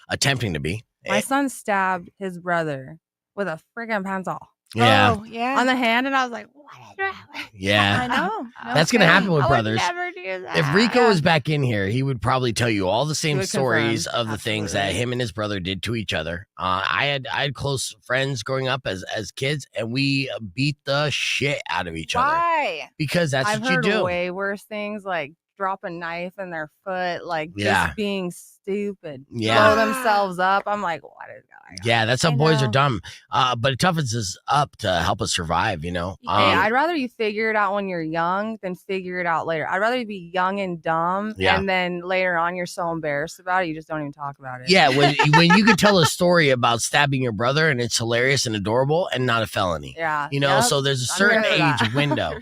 attempting to be. My son stabbed his brother with a friggin' pencil. Yeah. Oh, yeah. On the hand, and I was like, what is wrong? Yeah. I know. That's going to happen with brothers. I would never do that. If Rico was back in here, he would probably tell you all the same stories of the things that him and his brother did to each other. I had close friends growing up as kids, and we beat the shit out of each other. Why? Because that's I've what you do. I've heard way worse things, like drop a knife in their foot, like just being stupid. Yeah. Blow themselves up. I'm like, what is going on? Yeah, that's how boys are dumb. But it toughens us up to help us survive, I'd rather you figure it out when you're young than figure it out later. I'd rather you be young and dumb, and then later on you're so embarrassed about it, you just don't even talk about it. Yeah, when you could tell a story about stabbing your brother and it's hilarious and adorable and not a felony. Yeah. So there's a certain age window.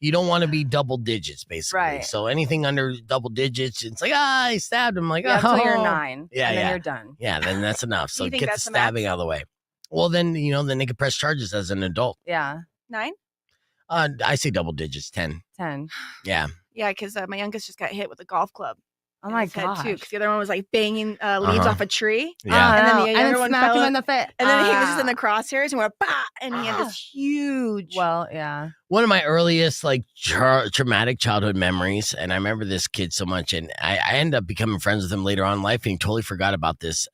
You don't want to be double digits, basically. Right. So anything under double digits, it's like, I stabbed him. Like, Until you're oh. 9. Yeah, and then yeah. you're done. Yeah, then that's enough. So You think get the that's the stabbing max? out of the way. Well, then, then they can press charges as an adult. Yeah. 9? I say double digits, 10. 10. Yeah. Yeah, because my youngest just got hit with a golf club. Oh my god! god. Because the other one was like banging leaves off a tree. Yeah. And then the younger one smacked fell him in the face. And then he was just in the crosshairs and went, bah! And he had this huge. Well, yeah. One of my earliest like traumatic childhood memories, and I remember this kid so much, and I ended up becoming friends with him later on in life, and he totally forgot about this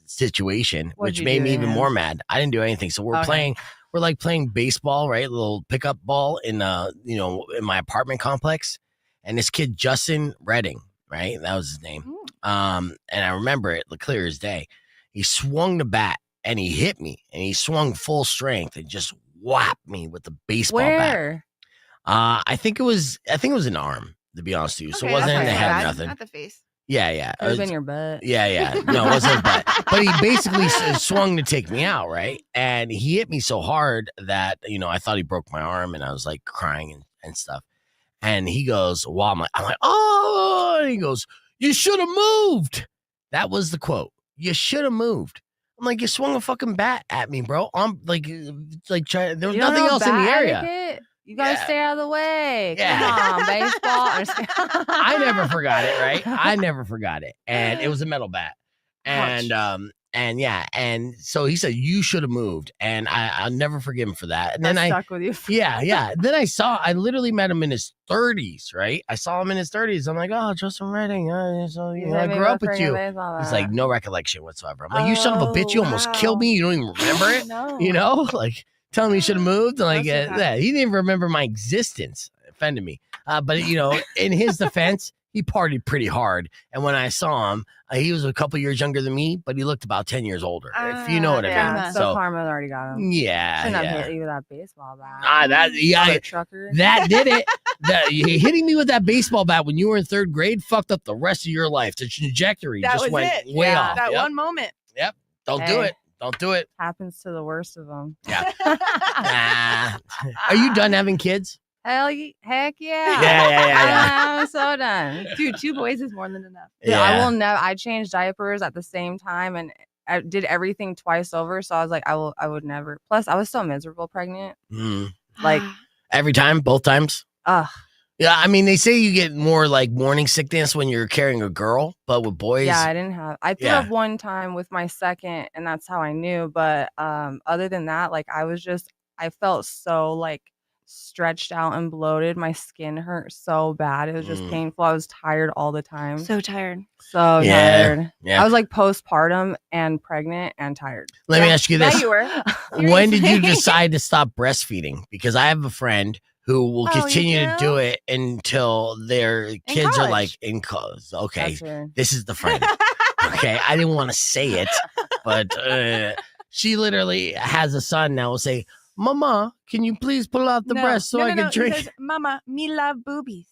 situation, What'd which you made do me to even him? more mad. I didn't do anything. So we're playing baseball, right? A little pickup ball in in my apartment complex, and this kid Justin Redding, right? That was his name. And I remember it clear as day. He swung the bat and he hit me, and he swung full strength and just whapped me with the baseball bat. Where? I think it was an arm, to be honest with you. So it Okay, wasn't in that's the not head, bad. nothing. Not the face. Yeah. Could have been your butt. Yeah. No, it wasn't but he basically swung to take me out, right? And he hit me so hard that, I thought he broke my arm, and I was like crying and stuff. And he goes, well, I'm like, oh, and he goes, you should have moved. That was the quote. You should have moved. I'm like, you swung a fucking bat at me, bro. I'm like trying. There was You don't nothing know else in the bat area. etiquette? You gotta Yeah. stay out of the way. Yeah. Come on, baseball. I'm just kidding. I never forgot it, right? I never forgot it. And it was a metal bat. And so he said, you should have moved. And I'll never forgive him for that. And then That stuck with you. yeah. Then I literally met him in his 30s, right? I saw him in his 30s. I'm like, oh, Justin Redding. I grew up with you. He's like, no recollection whatsoever. I'm like, you son of a bitch, you almost killed me. You don't even remember it. No. Like telling me you should have moved. Like, That's okay. he didn't even remember my existence. Offended me. But in his defense, he partied pretty hard. And when I saw him, he was a couple years younger than me, but he looked about 10 years older, if you know what I mean. Yeah, so Karma already got him. Yeah. Shouldn't yeah. have hit you with that baseball bat. That Trucker. did it. Hitting me with that baseball bat when you were in 3rd grade fucked up the rest of your life. The trajectory That just was went it. way Yeah. off. That Yep. one moment. Yep. Don't do Hey. it. Don't do it. Happens to the worst of them. Yeah. Nah. Are you done having kids? Heck yeah. Yeah. I'm so done. Dude, 2 boys is more than enough. Dude, I will never. I changed diapers at the same time, and I did everything twice over. So I was like, I would never. Plus, I was so miserable pregnant. Mm. Like, Every time, both times. ugh. Yeah, I mean, they say you get more like morning sickness when you're carrying a girl, but with boys, Yeah, I didn't have. I threw Yeah. up one time with my second, and that's how I knew. But other than that, like I felt so like stretched out and bloated. My skin hurt so bad. It was just painful. I was tired all the time. So tired. So Yeah, tired. yeah. I was like postpartum and pregnant and tired. Let me ask you this: Yeah, you were. when did you decide to stop breastfeeding? Because I have a friend who will Oh, you continue to do? do it until their kids are like college. in college. Okay, That's weird. this is the friend. Okay, I didn't want to say it, but she literally has a son now. Will say, "Mama, can you please pull out the breast so I can He drink?" says, Mama, me love boobies.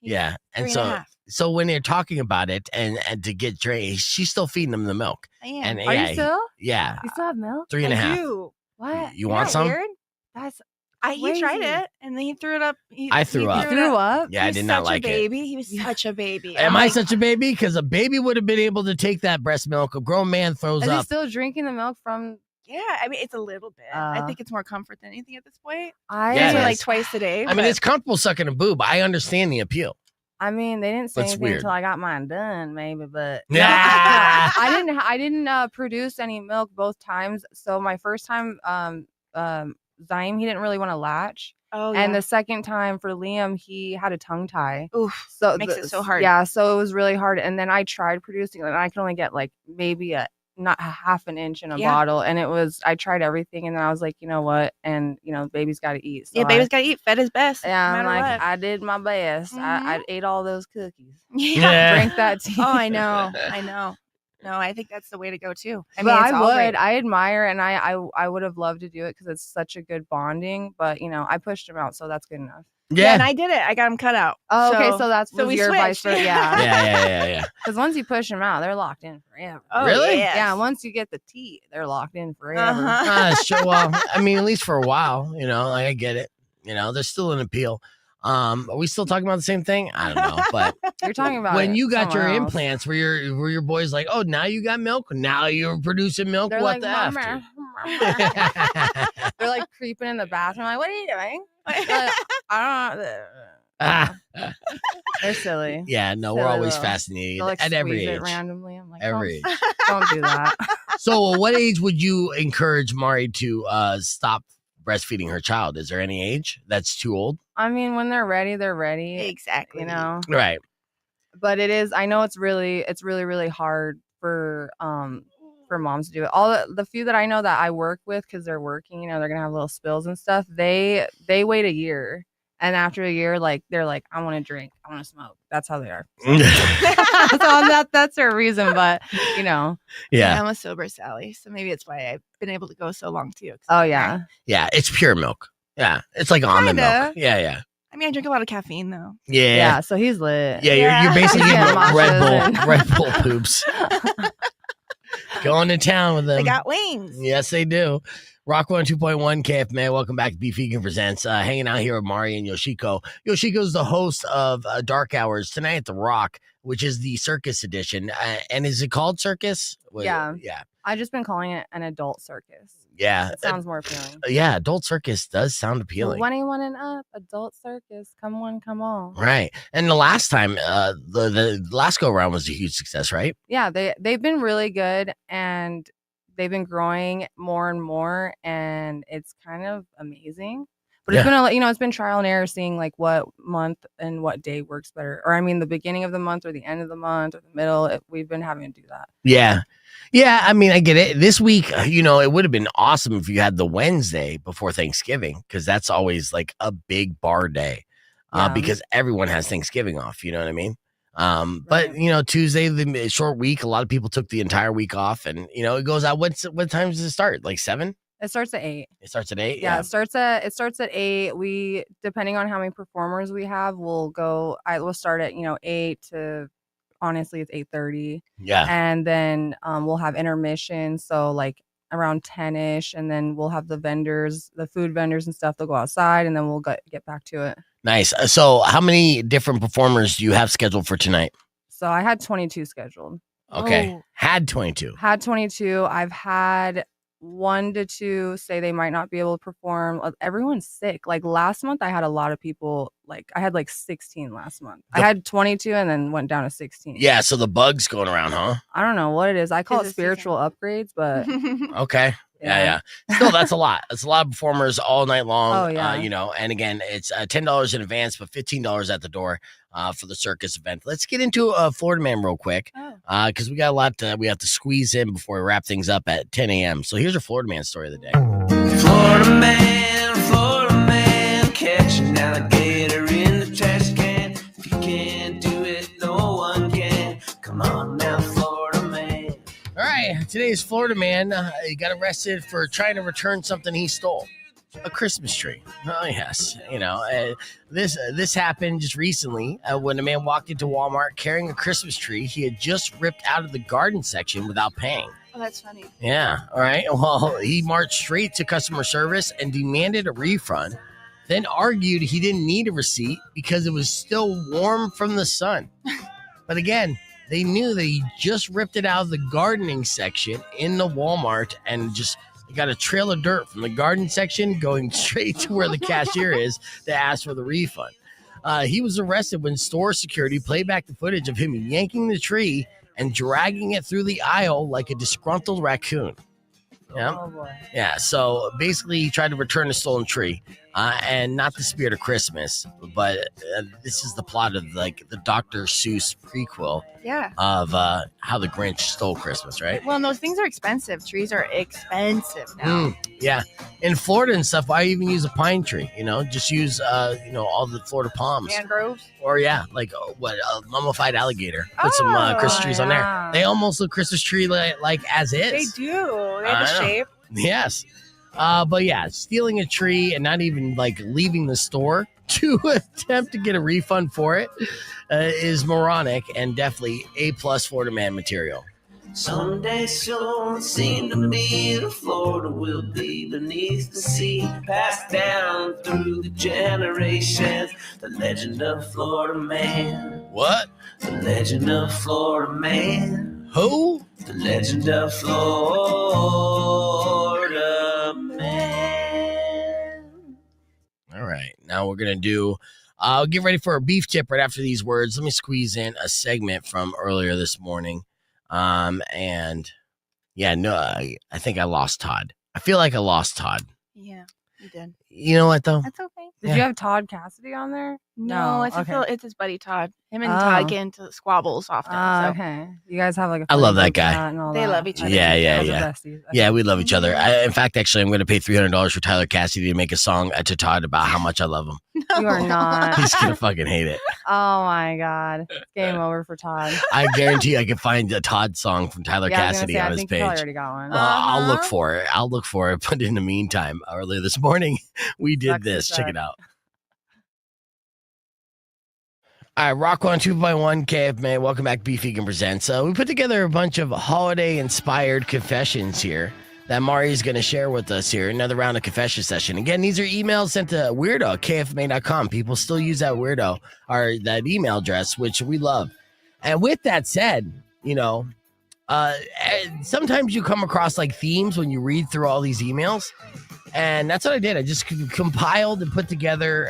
He's Yeah, and 3.5. so when they're talking about it and to get drink, she's still feeding them the milk. I am. And Are yeah, you still? yeah, You still have milk? 3.5. I do. What? You want Isn't that some? Weird? That's He tried crazy. it and then he threw it up. I threw up. You threw up? Yeah, He I was did not such like a it. baby. He was such a baby. Am I'm I like, such a baby? Because a baby would have been able to take that breast milk. A grown man throws Is he up. still drinking the milk from? Yeah, I mean, it's a little bit. I think it's more comfort than anything at this point. I Yeah, Maybe it like is. twice a day. I mean, but- it's comfortable sucking a boob. I understand the appeal. I mean, they didn't say That's anything weird. until I got mine done, maybe, but Yeah. I didn't produce any milk both times. So my first time, Zyme, he didn't really want to latch, Oh, and yeah. the second time for Liam, he had a tongue tie. Oof, So makes it so hard. Yeah, so it was really hard. And then I tried producing, and I could only get like maybe not half an inch in a Yeah. bottle, and I tried everything, and then I was like, you know what, and baby's got to eat. So Yeah, baby's got to eat. Fed his best. Yeah, no I'm matter like, what. I did my best. I ate all those cookies. Yeah. Drink that tea. Oh, I know. I know. No, I think that's the way to go too. I But mean, I it's all would. great. I admire, and I would have loved to do it because it's such a good bonding. But I pushed him out, so that's good enough. Yeah, and I did it. I got him cut out. Oh, okay, so that's so we your advice for switched. yeah. Yeah. Because once you push them out, they're locked in forever. Oh, Really? yes. Yeah, once you get the teeth, they're locked in forever. Uh-huh. Sure. Well, I mean, at least for a while, like I get it. There's still an appeal. Are we still talking about the same thing? I don't know, but You're talking about when it you got your somewhere else. implants, were your boys like, oh, now you got milk? Now you're producing milk? They're What like, the F? "Mama, dude?" They're like creeping in the bathroom. Like, what are you doing? They're like, I don't know. They're silly. Yeah, no, we're Silly always little- fascinated They'll like at every squeeze age. it randomly. I'm like, Every age. don't do that. So, at what age would you encourage Mari to stop breastfeeding her child? Is there any age that's too old? I mean, when they're ready, they're ready. Exactly. You know. Right. But it is. I know it's really hard for moms to do it. All the few that I know that I work with, because they're working, you know, they're gonna have little spills and stuff. They wait a year, and after a year, like they're like, I want to drink, I want to smoke. That's how they are. So that's their reason. But you know, Yeah. I'm a sober Sally, so maybe it's why I've been able to go so long too. 'cause oh I'm yeah, married. Yeah, it's pure milk. Yeah, it's like almond milk. Kinda. Yeah. I mean, I drink a lot of caffeine though. Yeah. so he's lit. Yeah, you're basically Yeah, getting Red machas Bull, and- Red Bull poops. Going to town with them. They got wings. Yes, they do. Rock 102.1 KFMA. Welcome back to Beef Vegan Presents. Hanging out here with Mari and Yoshiko. Yoshiko's the host of Dark Hours tonight at the Rock, which is the circus edition. And is it called circus? Yeah. Yeah. I've just been calling it an adult circus. Yeah. It sounds more appealing. Yeah. Adult circus does sound appealing. 21 and up, adult circus. Come one, come all. Right. And the last time, the last go around was a huge success, right? Yeah, they've been really good, and they've been growing more and more, and it's kind of amazing. But it's been it's been trial and error, seeing like what month and what day works better. Or I mean, the beginning of the month or the end of the month or the middle. We've been having to do that. Yeah. Yeah, I mean, I get it. This week, it would have been awesome if you had the Wednesday before Thanksgiving, because that's always like a big bar day because everyone has Thanksgiving off. You know what I mean? But Tuesday, the short week, a lot of people took the entire week off, and it goes out. What time does it start? Like 7? It starts at 8. It starts at 8. Yeah, it starts at 8. We, depending on how many performers we have, we'll start at 8 to, honestly, it's 8:30. Yeah. And then we'll have intermission, so like around 10ish, and then we'll have the food vendors and stuff. They'll go outside, and then we'll get back to it. Nice. So, how many different performers do you have scheduled for tonight? So I had 22 scheduled. Okay, Oh. had 22. Had 22. I've had 1 to 2 say they might not be able to perform. Everyone's sick. Like last month, I had a lot of people. Like I had like 16 last month. I had 22 and then went down to 16. Yeah, so the bug's going around, huh? I don't know what it is. I call it It's a spiritual upgrades, but Okay. Yeah. Still, that's a lot. That's a lot of performers all night long. Oh, yeah. And again, it's $10 in advance, but $15 at the door for the circus event. Let's get into Florida Man real quick because we got a lot we have to squeeze in before we wrap things up at 10 a.m. So here's your Florida Man story of the day. Florida man, catch an alligator in the trash can. If you can't do it, no one can. Come on now, Florida man. All right, today's Florida Man he got arrested for trying to return something he stole. A Christmas tree. Oh, yes. This happened just recently when a man walked into Walmart carrying a Christmas tree he had just ripped out of the garden section without paying. Oh, that's funny. Yeah. All right. Well, he marched straight to customer service and demanded a refund, then argued he didn't need a receipt because it was still warm from the sun. But again, they knew that he just ripped it out of the gardening section in the Walmart and just got a trail of dirt from the garden section going straight to where the cashier is to ask for the refund. He was arrested when store security played back the footage of him yanking the tree and dragging it through the aisle like a disgruntled raccoon. Yeah. Oh boy. Yeah. So basically, he tried to return a stolen tree, and not the spirit of Christmas, but this is the plot of like the Dr. Seuss prequel Yeah. of how the Grinch stole Christmas, right? Well, and those things are expensive. Trees are expensive now. Yeah. In Florida and stuff, why even use a pine tree? Just use all the Florida palms. Mangroves. Or a mummified alligator. Put some Oh, Christmas trees on there. yeah. They almost look Christmas tree like as is. They do. They have I the know. shape. Yes. But yeah, stealing a tree and not even like leaving the store to attempt to get a refund for it is moronic and definitely A+ Florida Man material. Someday soon, seem to me, the Florida will be beneath the sea, passed down through the generations. The legend of Florida man. What? The legend of Florida man. Who? The legend of Florida man. All right. Now we're going to do, get ready for a beef tip right after these words. Let me squeeze in a segment from earlier this morning. And yeah, no, I think I lost Todd. I feel like I lost Todd. Yeah, you did. You know what, though? That's okay. Did you have Todd Cassidy on there? No, it's it's his buddy Todd. Him and Todd get into squabbles often. So. Okay. You guys have like a I love that group guy. chat and all They that. love each other. Yeah, yeah, Those are yeah. besties. Yeah, we love each other. In fact, actually, I'm going to pay $300 for Tyler Cassidy to make a song to Todd about how much I love him. You are not. He's going to fucking hate it. Oh my God. Game over for Todd. I guarantee I can find a Todd song from Tyler Yeah, I was gonna Cassidy say, on I his think you page. probably already got one. I'll look for it. I'll look for it. But in the meantime, earlier this morning, we did Sucks this. to Check suck. it out. All right, Rock 1 2.1 KFMA. Welcome back, Beef Vegan Presents. We put together a bunch of holiday-inspired confessions here that Mari's going to share with us here. Another round of confession session. Again, these are emails sent to weirdo at kfma.com. People still use that weirdo or that email address, which we love. And with that said, you know, sometimes you come across like themes when you read through all these emails. And that's what I did. I just compiled and put together,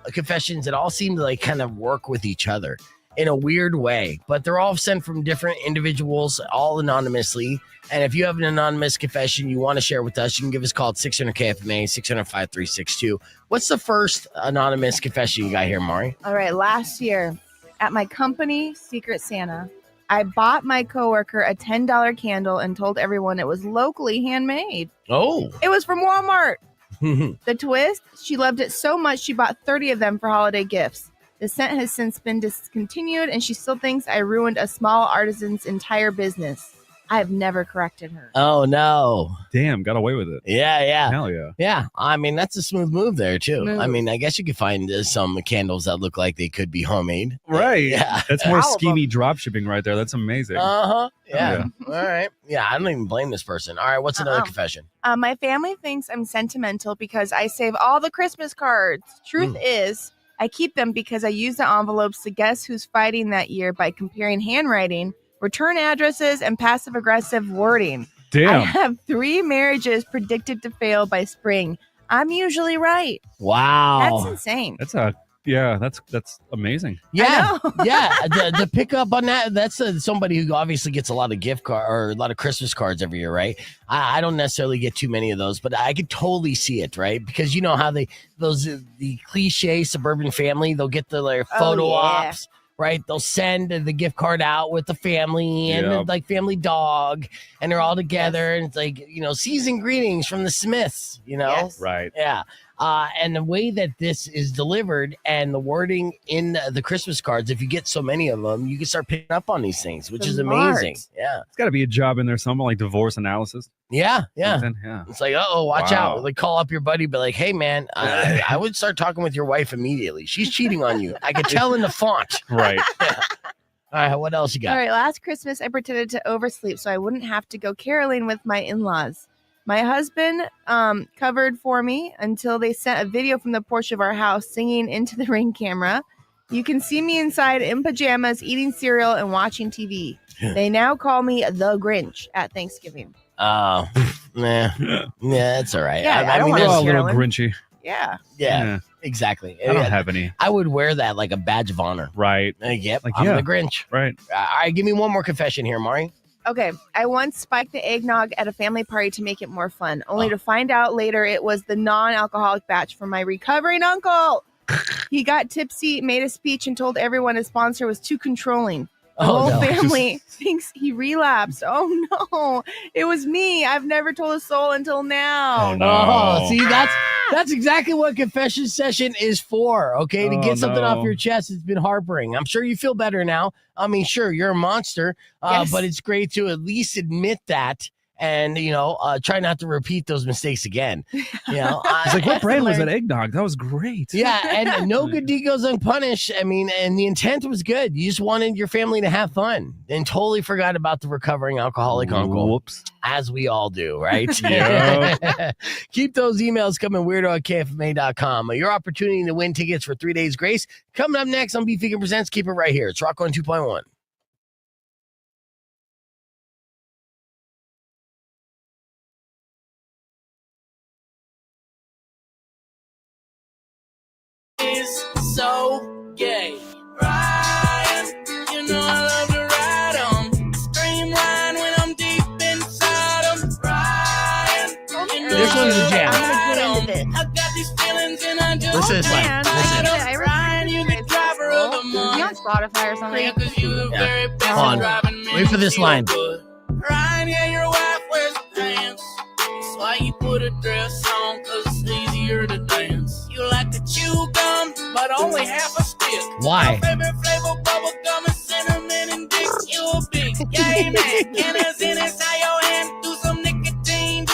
confessions that all seem to like kind of work with each other in a weird way. But they're all sent from different individuals, all anonymously. And if you have an anonymous confession you want to share with us, you can give us a call at 600-KFMA, 600-5362. What's the first anonymous confession you got here, Mari? All right, last year at my company, Secret Santa, I bought my coworker a $10 candle and told everyone it was locally handmade. Oh. It was from Walmart. The twist, she loved it so much she bought 30 of them for holiday gifts. The scent has since been discontinued, and she still thinks I ruined a small artisan's entire business. I have never corrected her. Oh, no. Damn, got away with it. Yeah. Hell yeah. Yeah, I mean, that's a smooth move there, too. Smooth. I mean, I guess you could find some candles that look like they could be homemade. Right. Yeah. That's more All of them. schemy drop shipping right there. That's amazing. Uh-huh. Yeah. All right. Yeah, I don't even blame this person. All right, what's another confession? My family thinks I'm sentimental because I save all the Christmas cards. Truth is, I keep them because I use the envelopes to guess who's fighting that year by comparing handwriting, return addresses, and passive-aggressive wording. I Damn. have 3 marriages predicted to fail by spring. I'm usually right. Wow. That's insane. That's amazing. Yeah. I know. Yeah. To pick up on that, that's somebody who obviously gets a lot of gift card or a lot of Christmas cards every year, right? I don't necessarily get too many of those, but I could totally see it, right? Because you know how the cliche suburban family, they'll get their photo ops. Right, they'll send the gift card out with the family and the, like family dog, and they're all together, and it's like season greetings from the Smiths, Yes. Right. Yeah. And the way that this is delivered and the wording in the Christmas cards, if you get so many of them, you can start picking up on these things, which is Smart. amazing. Yeah. It's got to be a job in there somewhere like divorce analysis. Yeah. Yeah. Something. Yeah. It's like, watch Wow. out. Like, call up your buddy, be like, hey, man, I would start talking with your wife immediately. She's cheating on you. I could tell in the font. Right. All right. What else you got? All right, last Christmas, I pretended to oversleep so I wouldn't have to go caroling with my in-laws. My husband covered for me until they sent a video from the porch of our house singing into the Ring camera. You can see me inside in pajamas, eating cereal and watching TV. They now call me the Grinch at Thanksgiving. Nah. Yeah, that's all right. Yeah, I don't mean, wanna Oh, there's- a little Carolyn. grinchy. Yeah. yeah, exactly. I don't have any. I would wear that like a badge of honor. Right. Yep, Like, I'm yeah. the Grinch. Right. All right, give me one more confession here, Mari. Okay, I once spiked the eggnog at a family party to make it more fun, only to find out later it was the non-alcoholic batch from my recovering uncle. He got tipsy, made a speech, and told everyone his sponsor was too controlling. The whole no. family thinks he relapsed. Oh no, it was me. I've never told a soul until now. Oh, no. Oh, see, that's exactly what confession session is for, okay? To Oh, get something no. off your chest. It's been heartbreaking. I'm sure you feel better now. I mean, sure, you're a monster, Yes. but it's great to at least admit that and try not to repeat those mistakes again. It's like, what brand was that eggnog? That was great. Yeah, and no good deed goes unpunished. I mean, and the intent was good. You just wanted your family to have fun and totally forgot about the recovering alcoholic uncle. Whoops. As we all do, right? Yeah. Keep those emails coming, weirdo@kfma.com. Your opportunity to win tickets for 3 Days Grace. Coming up next on Beef Vegan Presents. Keep it right here. It's Rock on 2.1. Is so gay. Ryan, you know I love to ride 'em. Scream line when I'm deep inside 'em. Ryan, you know This one's a jam. I'm gonna get into this. I got these feelings and I just Listen to this line. Man, Listen. I Ryan, you the driver of the Is he on month. Spotify or something? Yeah, 'cause you the Yeah. very best Hold on. driving man. Wait for this you line. good. Ryan, yeah, your wife wears pants. That's why you put a dress on, 'cause it's easier to dance. You like to chew gum, but only half a stick. Why? Your favorite flavor, bubble gum and cinnamon and dick. You a big gay man. Cannons in inside your hand. Do some nicotine,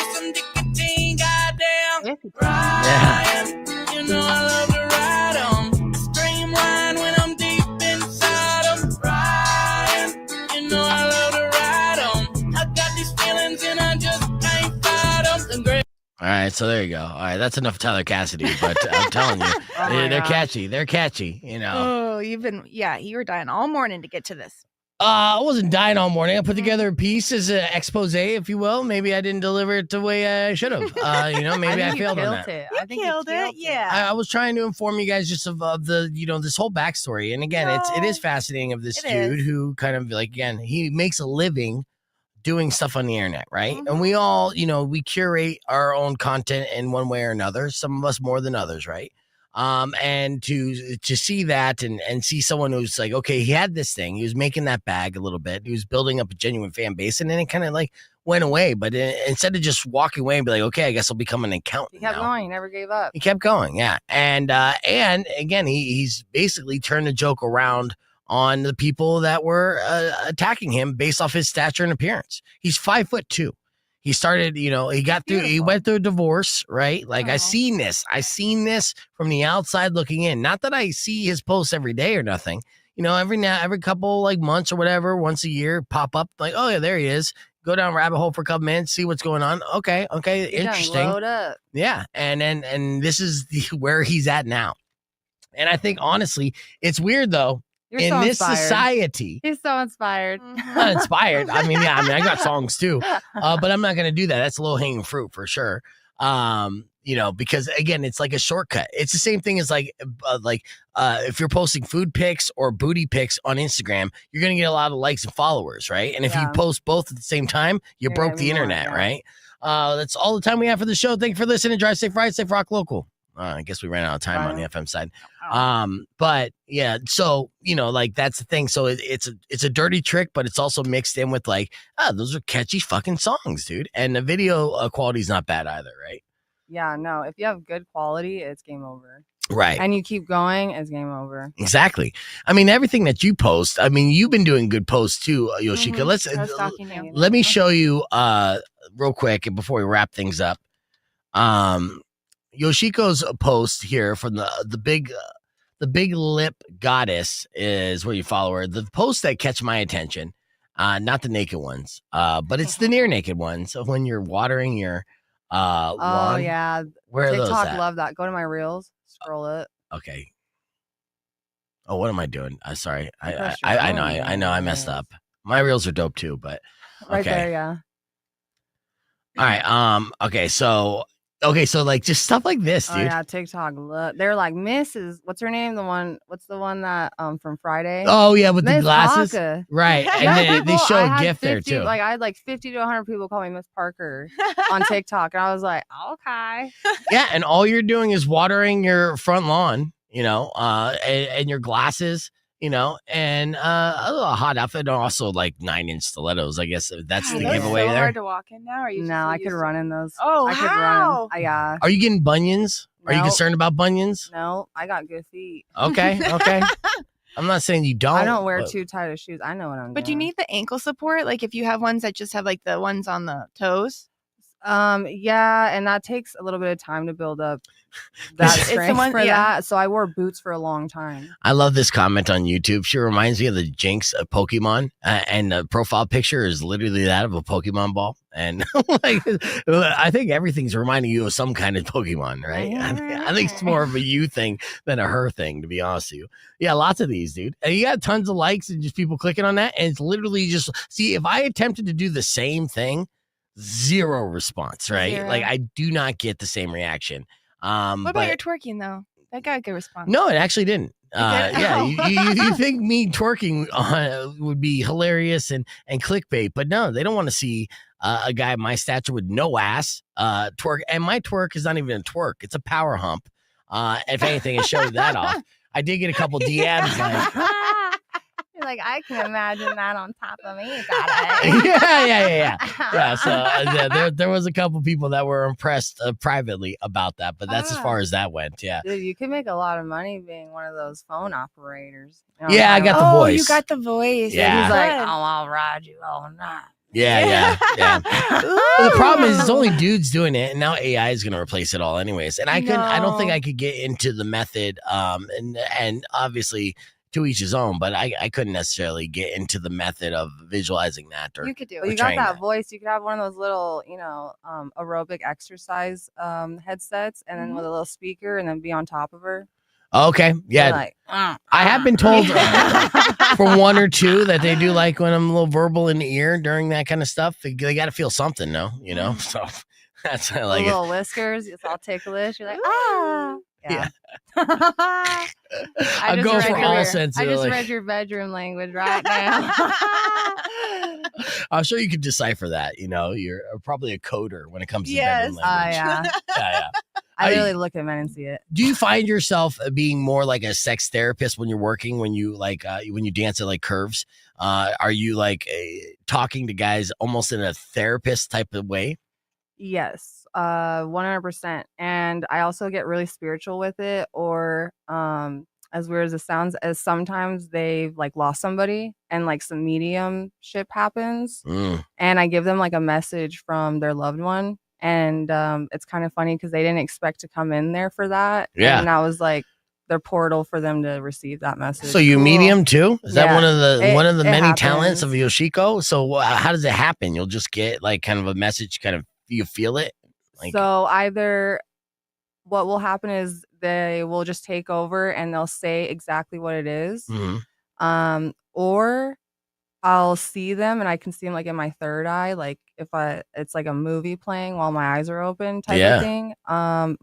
goddamn. Ryan, you know I love to ride 'em. Streamline when I'm deep inside 'em. Ryan, you know I love to ride 'em. I got these feelings and I just can't fight 'em. All right, so there you go. All right, that's enough Tyler Cassidy, but I'm telling you, Oh my they're gosh. catchy. They're catchy, Oh, you were dying all morning to get to this. I wasn't dying all morning. I put together a piece as an expose, if you will. Maybe I didn't deliver it the way I should have. Maybe I think you failed on killed that. it. You I think killed you it, killed yeah. I was trying to inform you guys just of the this whole backstory. And again, it is fascinating of this It dude is. who kind of he makes a living doing stuff on the internet, right? And we all, we curate our own content in one way or another. Some of us more than others, right? And to see that and see someone who's like, okay, he had this thing, he was making that bag a little bit, he was building up a genuine fan base, and then it kind of like went away. But instead of just walking away and be like, okay, I guess I'll become an accountant. He kept now. going. He never gave up. He kept going, yeah. And again, he's basically turned the joke around on the people that were attacking him based off his stature and appearance. He's 5'2". He started, he went through a divorce, right? Like I seen this from the outside looking in. Not that I see his posts every day or nothing. Every couple like months or whatever, once a year, pop up like, oh yeah, there he is. Go down rabbit hole for a couple minutes, see what's going on. Okay, interesting. Load up. Yeah, and this is where he's at now. And I think honestly, it's weird though. You're in so this inspired. society, He's so inspired. not inspired. I got songs too, but I'm not going to do that. That's low hanging fruit for sure. Because again, it's like a shortcut. It's the same thing as if you're posting food pics or booty pics on Instagram, you're going to get a lot of likes and followers, right? And if you post both at the same time, you You're broke gonna the be more, internet, yeah. right? That's all the time we have for the show. Thank you for listening. Drive safe, ride safe, rock local. I guess we ran out of time on the FM side. But yeah, so that's the thing. So it's a dirty trick, but it's also mixed in with those are catchy fucking songs, dude. And the video quality is not bad either, right? Yeah, no. If you have good quality, it's game over. Right. And you keep going, it's game over. Exactly. I mean, everything that you post. I mean, you've been doing good posts too, Yoshiko. Mm-hmm. Let me show you real quick before we wrap things up. Yoshiko's post here from the big lip goddess is where you follow her. The posts that catch my attention, not the naked ones, but it's the near naked ones. So when you're watering your lawn. Oh yeah, where are those TikTok at? love that. Go to my reels, scroll it. Okay. Oh, what am I doing? Sorry, I pressed your phone know I messed up. My reels are dope too, but okay. Right there, yeah. All right. Okay, so like just stuff like this, dude. Oh yeah, TikTok. Look, they're like Mrs. What's her name? What's the one that from Friday? Oh yeah, with the Miss glasses, Parker. right? And Yeah, then they show I a had gift there 50 too. Like I had like 50 to 100 people call me Miss Parker on TikTok, and I was like, okay. Yeah, and all you're doing is watering your front lawn, and your glasses, and a little hot outfit, and also like 9-inch stilettos. I guess that's the giveaway so there. hard to walk in now. Or you No, I could run in those. Oh, I could how? run. Yeah. Are you getting bunions? Are you No. concerned about bunions? No, I got good feet. Okay. I'm not saying you don't. I don't wear but- too tight of shoes. I know what I'm doing. But do you need the ankle support? Like if you have ones that just have like the ones on the toes? Yeah, and that takes a little bit of time to build up that It's the strength one- for yeah. that. So I wore boots for a long time. I love this comment on YouTube. She reminds me of the Jinx of Pokemon, and the profile picture is literally that of a Pokemon ball. And like, I think everything's reminding you of some kind of Pokemon, right? I think it's more of a you thing than a her thing, to be honest with you. Yeah, lots of these, dude. And you got tons of likes and just people clicking on that. And it's literally just, see, if I attempted to do the same thing, zero response, right? Zero. Like, I do not get the same reaction. What about but- your twerking though? That got a good response. No, it actually didn't. did? Yeah, Oh. you think me twerking would be hilarious and clickbait, but no, they don't want to see a guy my stature with no ass twerk. And my twerk is not even a twerk; it's a power hump. If anything, it showed that off. I did get a couple DMs like, You're like, I can imagine that on top of me. Daddy. yeah. So there was a couple people that were impressed privately about that, but that's as far as that went. Yeah. Dude, you can make a lot of money being one of those phone operators. You know, Yeah, I got the Oh, voice. you got the voice. Yeah. He's like, Good. oh, I'll ride you all night. Yeah. Ooh. But the problem is, it's only dudes doing it, and now AI is going to replace it all, anyways. And I don't think No. I could get into the method. And obviously, to each his own. But I couldn't necessarily get into the method of visualizing that. Or You could do Well, you it. got trying that that. voice. You could have one of those little, aerobic exercise headsets, and then with a little speaker, and then be on top of her. Okay, yeah. You're like, I have been told for one or two that they do like when I'm a little verbal in the ear during that kind of stuff. They got to feel something, though, you know. So that's I like it. little whiskers. It's all ticklish. You're like, ah. Yeah. I I'll just go read for your- all sense. I just like, read your bedroom language right now. I'm sure you could decipher that. You know, you're probably a coder when it comes to Yes. bedroom language. Yeah. Yeah. I I- literally look at men and see it. Do you find yourself being more like a sex therapist when you're working, when you when you dance at like curves? Are you like talking to guys almost in a therapist type of way? Yes, 100%. And I also get really spiritual with it, or as weird as it sounds, as sometimes they've like lost somebody and like some mediumship happens, Mm. and I give them like a message from their loved one. And it's kind of funny because they didn't expect to come in there for that. Yeah. And that was like their portal for them to receive that message. So you medium too? Is that Yeah. one of the It many talents happens. of Yoshiko? So how does it happen? You'll just get like kind of a message, kind of you feel it. Like, So either what will happen is they will just take over and they'll say exactly what it is. mhm. Or I'll see them and I can see them like in my third eye, like it's like a movie playing while my eyes are open type Yeah. of thing.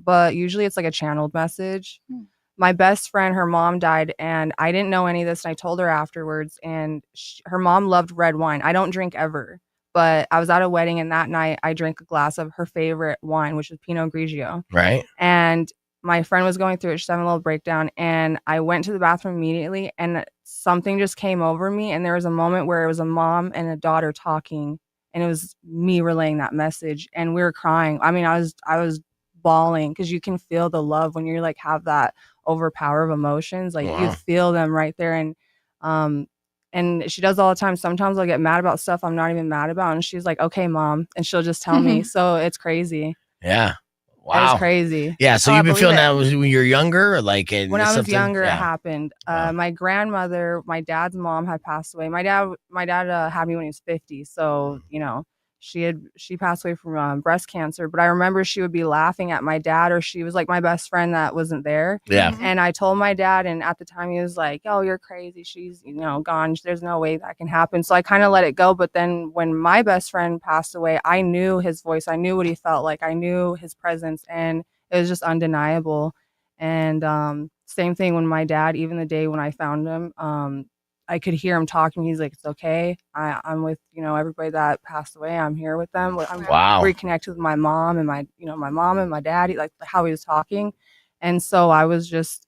But usually it's like a channeled message. Hmm. My best friend, her mom died, and I didn't know any of this, and I told her afterwards. And her mom loved red wine. I don't drink ever, but I was at a wedding, and that night I drank a glass of her favorite wine, which was Pinot Grigio. Right. And my friend was going through it. She's having a little breakdown. And I went to the bathroom immediately and something just came over me. And there was a moment where it was a mom and a daughter talking. And it was me relaying that message. And we were crying. I mean, I was bawling because you can feel the love when you like have that overpower of emotions. Like you Wow. feel them right there. And she does all the time. Sometimes I'll get mad about stuff I'm not even mad about. And she's like, okay, mom. And she'll just tell me. So it's crazy. Yeah. Wow. It's crazy. Yeah. So Oh, I you've been believe feeling it. that when you were younger, or like in When I was something? younger, it Yeah. happened. Wow. My grandmother, my dad's mom had passed away. My dad had me when he was 50. So, she passed away from breast cancer, but I remember she would be laughing at my dad, or she was like my best friend that wasn't there. Yeah. And I told my dad, and at the time he was like, oh, you're crazy. She's, gone. There's no way that can happen. So I kind of let it go. But then when my best friend passed away, I knew his voice. I knew what he felt like. I knew his presence, and it was just undeniable. And same thing when my dad, even the day when I found him, I could hear him talking. He's like, it's okay. I'm with, everybody that passed away. I'm here with them. I'm Wow. reconnected with my mom and my mom and my dad, like how he was talking. And so I was just,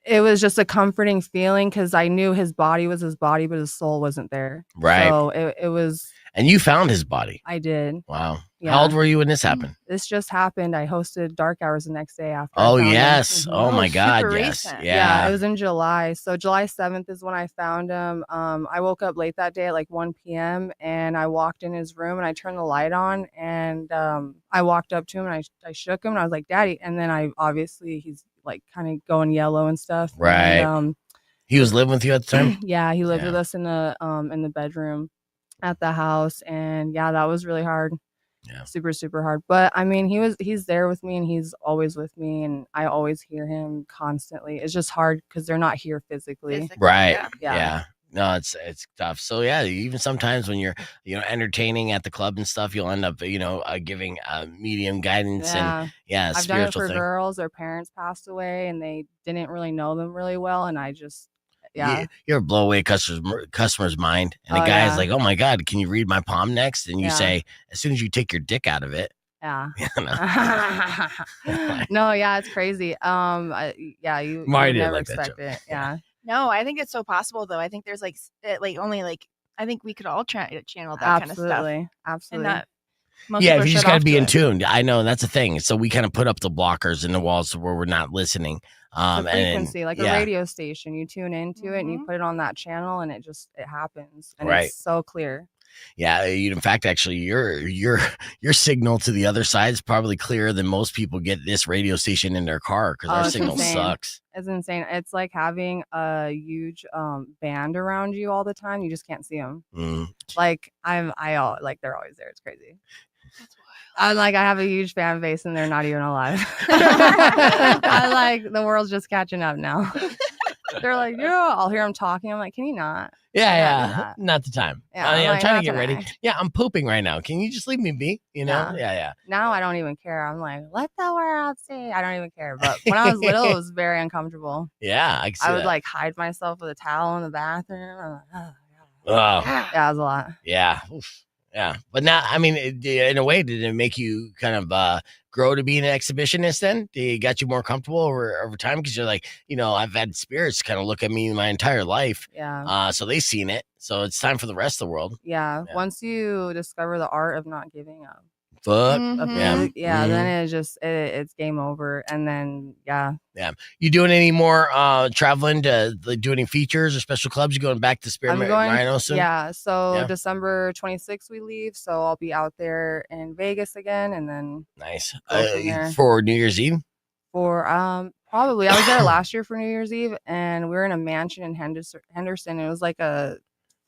it was just a comforting feeling because I knew his body was his body, but his soul wasn't there. Right. So it was. And you found his body. I did. Wow. Yeah. How old were you when this happened? This just happened. I hosted Dark Hours the next day after. Oh, I found yes. him. Oh, my God. super Yes. recent. Yeah. It was in July. So July 7th is when I found him. I woke up late that day at like 1 p.m. and I walked in his room and I turned the light on and I walked up to him and I shook him and I was like, Daddy. And then he's like kind of going yellow and stuff. Right. And, He was living with you at the time? yeah, he lived Yeah. with us in the bedroom at the house. And yeah, that was really hard. Yeah. Super, super hard. But I mean, he's there with me and he's always with me and I always hear him constantly. It's just hard because they're not here physically. Right. Yeah. Yeah. No, it's tough. So yeah, even sometimes when you're entertaining at the club and stuff, you'll end up giving medium guidance and I've done it spiritual for thing. girls. Their parents passed away and they didn't really know them really well, and I just You ever blow away customer's mind, and the guy is like, "Oh my God, can you read my palm next?" And you say, "As soon as you take your dick out of it." Yeah. You know? No, yeah, it's crazy. You Marty didn't never like that expect joke. it. Yeah. No, I think it's so possible though. I think there's like only like I think we could all channel that kind of stuff. Absolutely. And not most Yeah, people if you shut just got to off be to in it. tune. I know that's a thing. So we kind of put up the blockers in the walls where we're not listening. The frequency, like a yeah. radio station, you tune into it and you put it on that channel and it happens. And Right. it's so clear. Yeah, in fact, actually, your signal to the other side is probably clearer than most people get this radio station in their car because our it's signal insane. sucks. It's insane. It's like having a huge band around you all the time. You just can't see them. Like they're always there. It's crazy. I'm like, I have a huge fan base and they're not even alive. I'm like, the world's just catching up now. They're like, yeah, I'll hear them talking. I'm like, can you not? Yeah, not the time. Yeah, I'm like, trying not to get ready. tonight. Yeah, I'm pooping right now. Can you just leave me be? Yeah. Now I don't even care. I'm like, let the world see. I don't even care. But when I was little, it was very uncomfortable. Yeah, I can see I would that. like hide myself with a towel in the bathroom. I'm like, oh, Oh, yeah, it was a lot. yeah. Oof. Yeah. But now, I mean, in a way, did it make you kind of grow to be an exhibitionist then? Did it got you more comfortable over time? Because you're like, I've had spirits kind of look at me my entire life. Yeah. So they've seen it. So it's time for the rest of the world. Yeah. Once you discover the art of not giving up. Fuck. Mhm. Yeah. Then it's just, it's game over. And then, yeah. Yeah. You doing any more traveling to do any features or special clubs? You going back to Spirit Rhino soon? Yeah. So Yeah. December 26th we leave. So I'll be out there in Vegas again. And then Nice. go from there. For New Year's Eve? For probably I was there last year for New Year's Eve and we were in a mansion in Henderson. It was like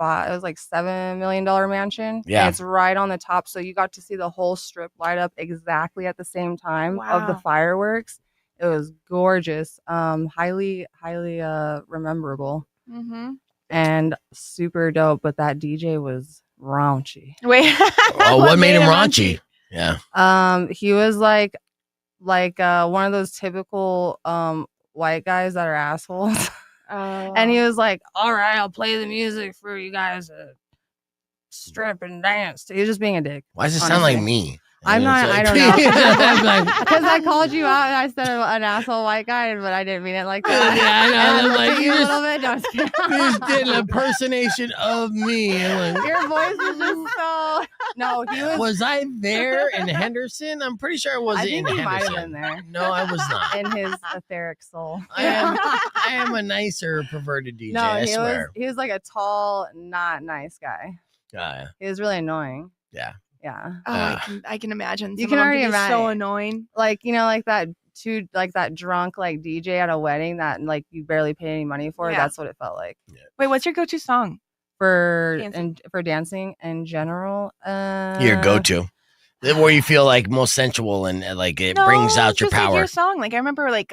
$7 million mansion. Yeah. And it's right on the top. So you got to see the whole strip light up exactly at the same time of the Wow. fireworks. It was gorgeous. Highly rememberable and super dope. But that DJ was raunchy. Wait. Oh, what made him raunchy? Yeah. He was like one of those typical white guys that are assholes. And he was like, all right, I'll play the music for you guys to strip and dance. He was just being a dick. Why does it sound like me? I'm not, I don't know. I'm like, Because I called you out and I said an asshole white guy, but I didn't mean it like that. Yeah, I know. And I'm I like, looked at you you a just- little bit. No, I'm just kidding. you just did an impersonation of me. I'm like, Your voice is just so. No, he was I there in Henderson? I'm pretty sure I wasn't I think in he might have Henderson. been there. No, I was not. In his etheric soul. I am a nicer perverted DJ. No, I swear. he was like a tall, not nice guy. Yeah. He was really annoying. Yeah. Yeah. I can imagine. You Some can of them already could be imagine. so annoying. Like, like that drunk like DJ at a wedding that like you barely pay any money for. Yeah. That's what it felt like. Wait, what's your go-to song? For Dancing. for dancing in general. Your go-to. Where you feel like most sensual and like it brings out your just, like, power. your song. Like I remember like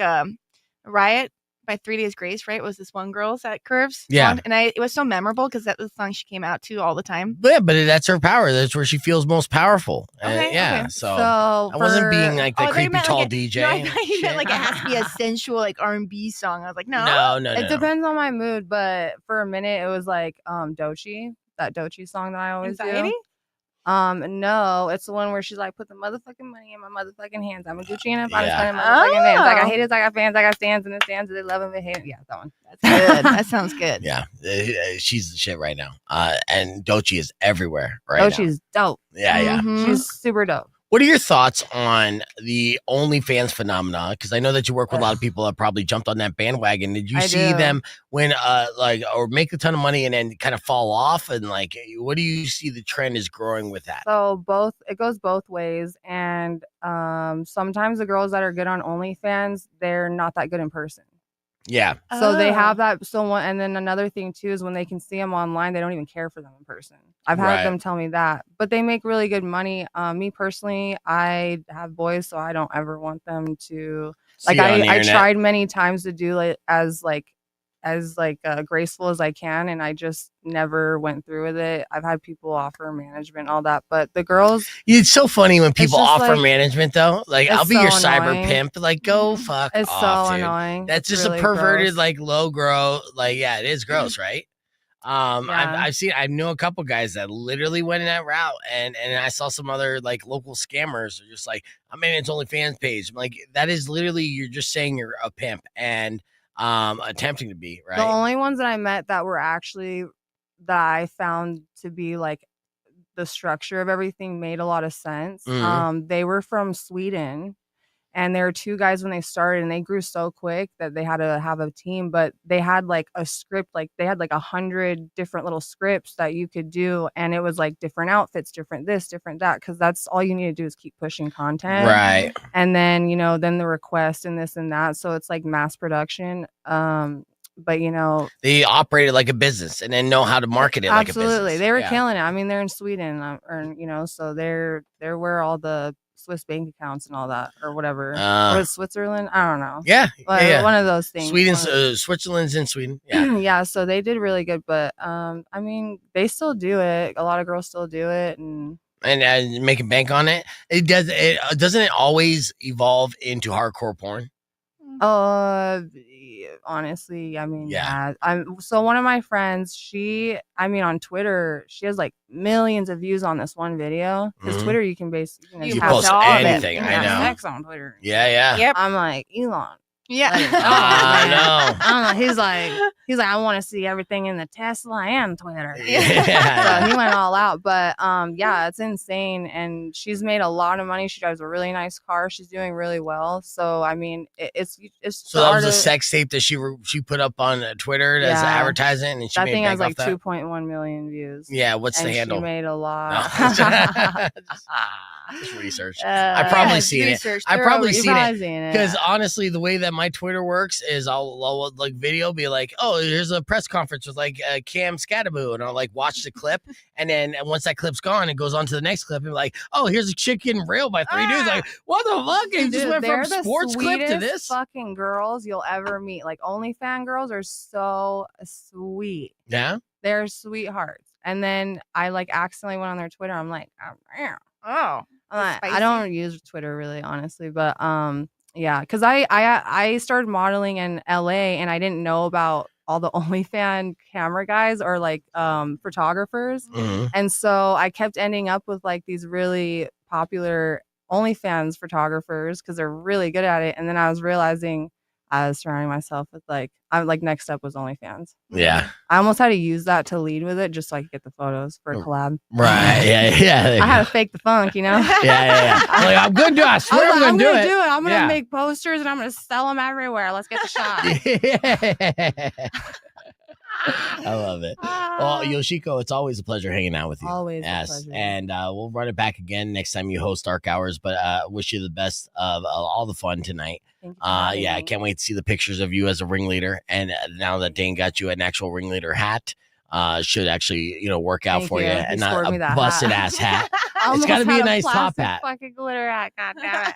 Riot by 3 Days Grace, right? Was this one girl's at Curves? Yeah. And it was so memorable because that was the song she came out to all the time. Yeah, but that's her power. That's where she feels most powerful. Okay, Yeah. okay. So I So wasn't being like the I thought you creepy meant tall like DJ. No, I thought you meant Shit. like it has to be a sensual like R&B song. I was like, no. No. it depends on my mood, but for a minute it was like Dochi, that Dochi song that I always Anxiety? do. No, it's the one where she's like, put the motherfucking money in my motherfucking hands. I'm a Gucci and I'm Yeah. spending motherfucking bands. I got haters, I got fans, I got stands, and the stands they love and they hate. Yeah, that one. That's good. That sounds good. Yeah, she's the shit right now. And Doechii is everywhere right now. Doechii's dope. Yeah. Mhm. She's super dope. What are your thoughts on the OnlyFans phenomena? Because I know that you work with a lot of people that probably jumped on that bandwagon. Did you I see do. them when or make a ton of money and then kind of fall off? And like, what do you see the trend is growing with that? So it goes both ways. And sometimes the girls that are good on OnlyFans, they're not that good in person. Yeah. So they have Oh. that. And then another thing too is when they can see them online, they don't even care for them in person. I've had Right. them tell me that, but they make really good money. Me personally, I have boys, so I don't ever want them to See it on the I internet. tried many times to do it as graceful as I can, and I just never went through with it. I've had people offer management, all that, but the girls, It's so funny when people just offer like- management though. Like, it's I'll be so your cyber annoying. pimp. Like, go fuck it's off, so dude. annoying. That's It's just really a perverted, gross. like low grow. Like, yeah, it is gross, right? Yeah. I know a couple guys that literally went in that route, and I saw some other like local scammers are just like, I mean, it's OnlyFans page. I'm like, that is literally you're just saying you're a pimp and attempting to be, right? The only ones that I met that were actually that I found to be like the structure of everything made a lot of sense. Mhm. They were from Sweden, and there were two guys when they started, and they grew so quick that they had to have a team. But they had like a script, like they had like 100 different little scripts that you could do, and it was like different outfits, different this, different that, because that's all you need to do is keep pushing content, Right. and then then the request and this and that. So it's like mass production. But They operated like a business and then know how to market it like a business. absolutely, they were Yeah. killing it. I mean, they're in Sweden, so they're where all the Swiss bank accounts and all that, or whatever. Or is Switzerland? I don't know. Yeah. But Yeah. one of those things. Sweden's One of- Switzerland's in Sweden. Yeah. yeah, so they did really good, but I mean, they still do it. A lot of girls still do it, and And making bank on it. Doesn't it always evolve into hardcore porn? honestly, I mean, Yeah. yeah. So one of my friends, on Twitter, she has like millions of views on this one video. Because Mhm. Twitter, you can basically You have post all of it. anything, You I can have know. sex on Twitter. Yeah, yeah. Yep. I'm like, Elon. Yeah. let it go, I man. know. I don't know. He's like, I want to see everything in the Tesla and Twitter. Yeah. So he went all out. But yeah, it's insane. And she's made a lot of money. She drives a really nice car. She's doing really well. So I mean, it's So that was a sex tape that she put up on Twitter as Yeah. advertising, and she that made thing bank has like off that. 2.1 million views. Yeah, what's and the handle? She made a lot. No. Just research. I probably Yes, seen it. research. I They're probably always- You've seen it. probably seen it. Because honestly, the way that my Twitter works is I'll like video be like, oh, here's a press conference with like Cam Scattaboo, and I'll like watch the clip, and then once that clip's gone, it goes on to the next clip, and like, oh, here's a chick getting railed by three dudes. Like, what the fuck? You just Dude, went they're from the sports clip to sweetest this? fucking girls you'll ever meet. Like OnlyFans girls are so sweet. Yeah. They're sweethearts. And then I like accidentally went on their Twitter. I'm like, Oh. I'm like, Spicy. I don't use Twitter really, honestly, but yeah, because I started modeling in LA and I didn't know about all the OnlyFans camera guys or like photographers, Mhm. and so I kept ending up with like these really popular OnlyFans photographers because they're really good at it. And then I was realizing I was surrounding myself with next up was OnlyFans. Yeah. I almost had to use that to lead with it just so I could get the photos for a collab. Right. Yeah. There you I had go. to fake the funk, you know? Yeah. Like, I'm gonna do it. I swear I was like, I'm gonna do it. I'm gonna Yeah. make posters and I'm gonna sell them everywhere. Let's get the shot. I love it. Well, Yoshiko, it's always a pleasure hanging out with you. Always a Yes. pleasure. And we'll run it back again next time you host Dark Hours. But wish you the best of all the fun tonight. Thank you for having Yeah, I me. can't wait to see the pictures of you as a ringleader. And now that Dane got you an actual ringleader hat, should actually work out Thank for you, you. He and not scored me a that busted hat. ass hat. I almost gotta be had a nice top plastic hat. Fucking glitter hat. God damn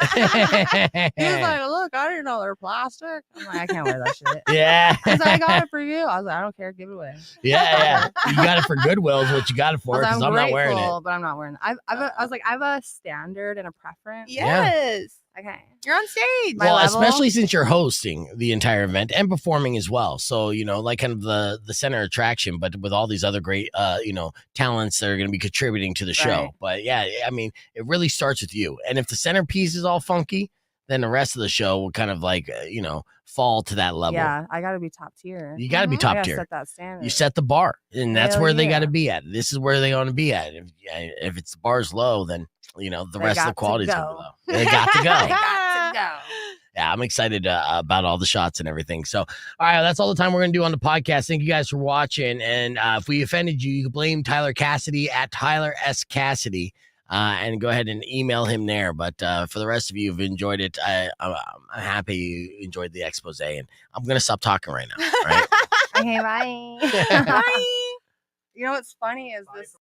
it. He was like, "Look, I didn't know they're plastic." I'm like, "I can't wear that shit." Yeah. He's like, "I got it for you." I was like, "I don't care. Give it away." Yeah. You got it for Goodwill is what you got it I for, was like, because I'm not wearing it. grateful, but I'm not wearing it. I have a standard and a preference. Yes. Okay. You're on stage. My Well, level? especially since you're hosting the entire event and performing as well. So, like kind of the center attraction, but with all these other great, talents that are going to be contributing to the show. Right. But yeah, I mean, it really starts with you. And if the centerpiece is all funky, then the rest of the show will kind of like, fall to that level. Yeah, I got to be top tier. You got to be Mhm. I top gotta tier. set that standard. You set the bar, and that's Hell where they got to yeah. be at. This is where they want to be at. If it's the bar's low, then the They rest of got the to quality is going to be go. low. They got to They go. got to go. Yeah, I'm excited about all the shots and everything. So, all right, that's all the time we're going to do on the podcast. Thank you guys for watching. And if we offended you, you can blame Tyler Cassidy at Tyler S. Cassidy and go ahead and email him there. But for the rest of you who've enjoyed it, I'm happy you enjoyed the expose. And I'm going to stop talking right now. All right. Okay, bye. Bye. You know what's funny is this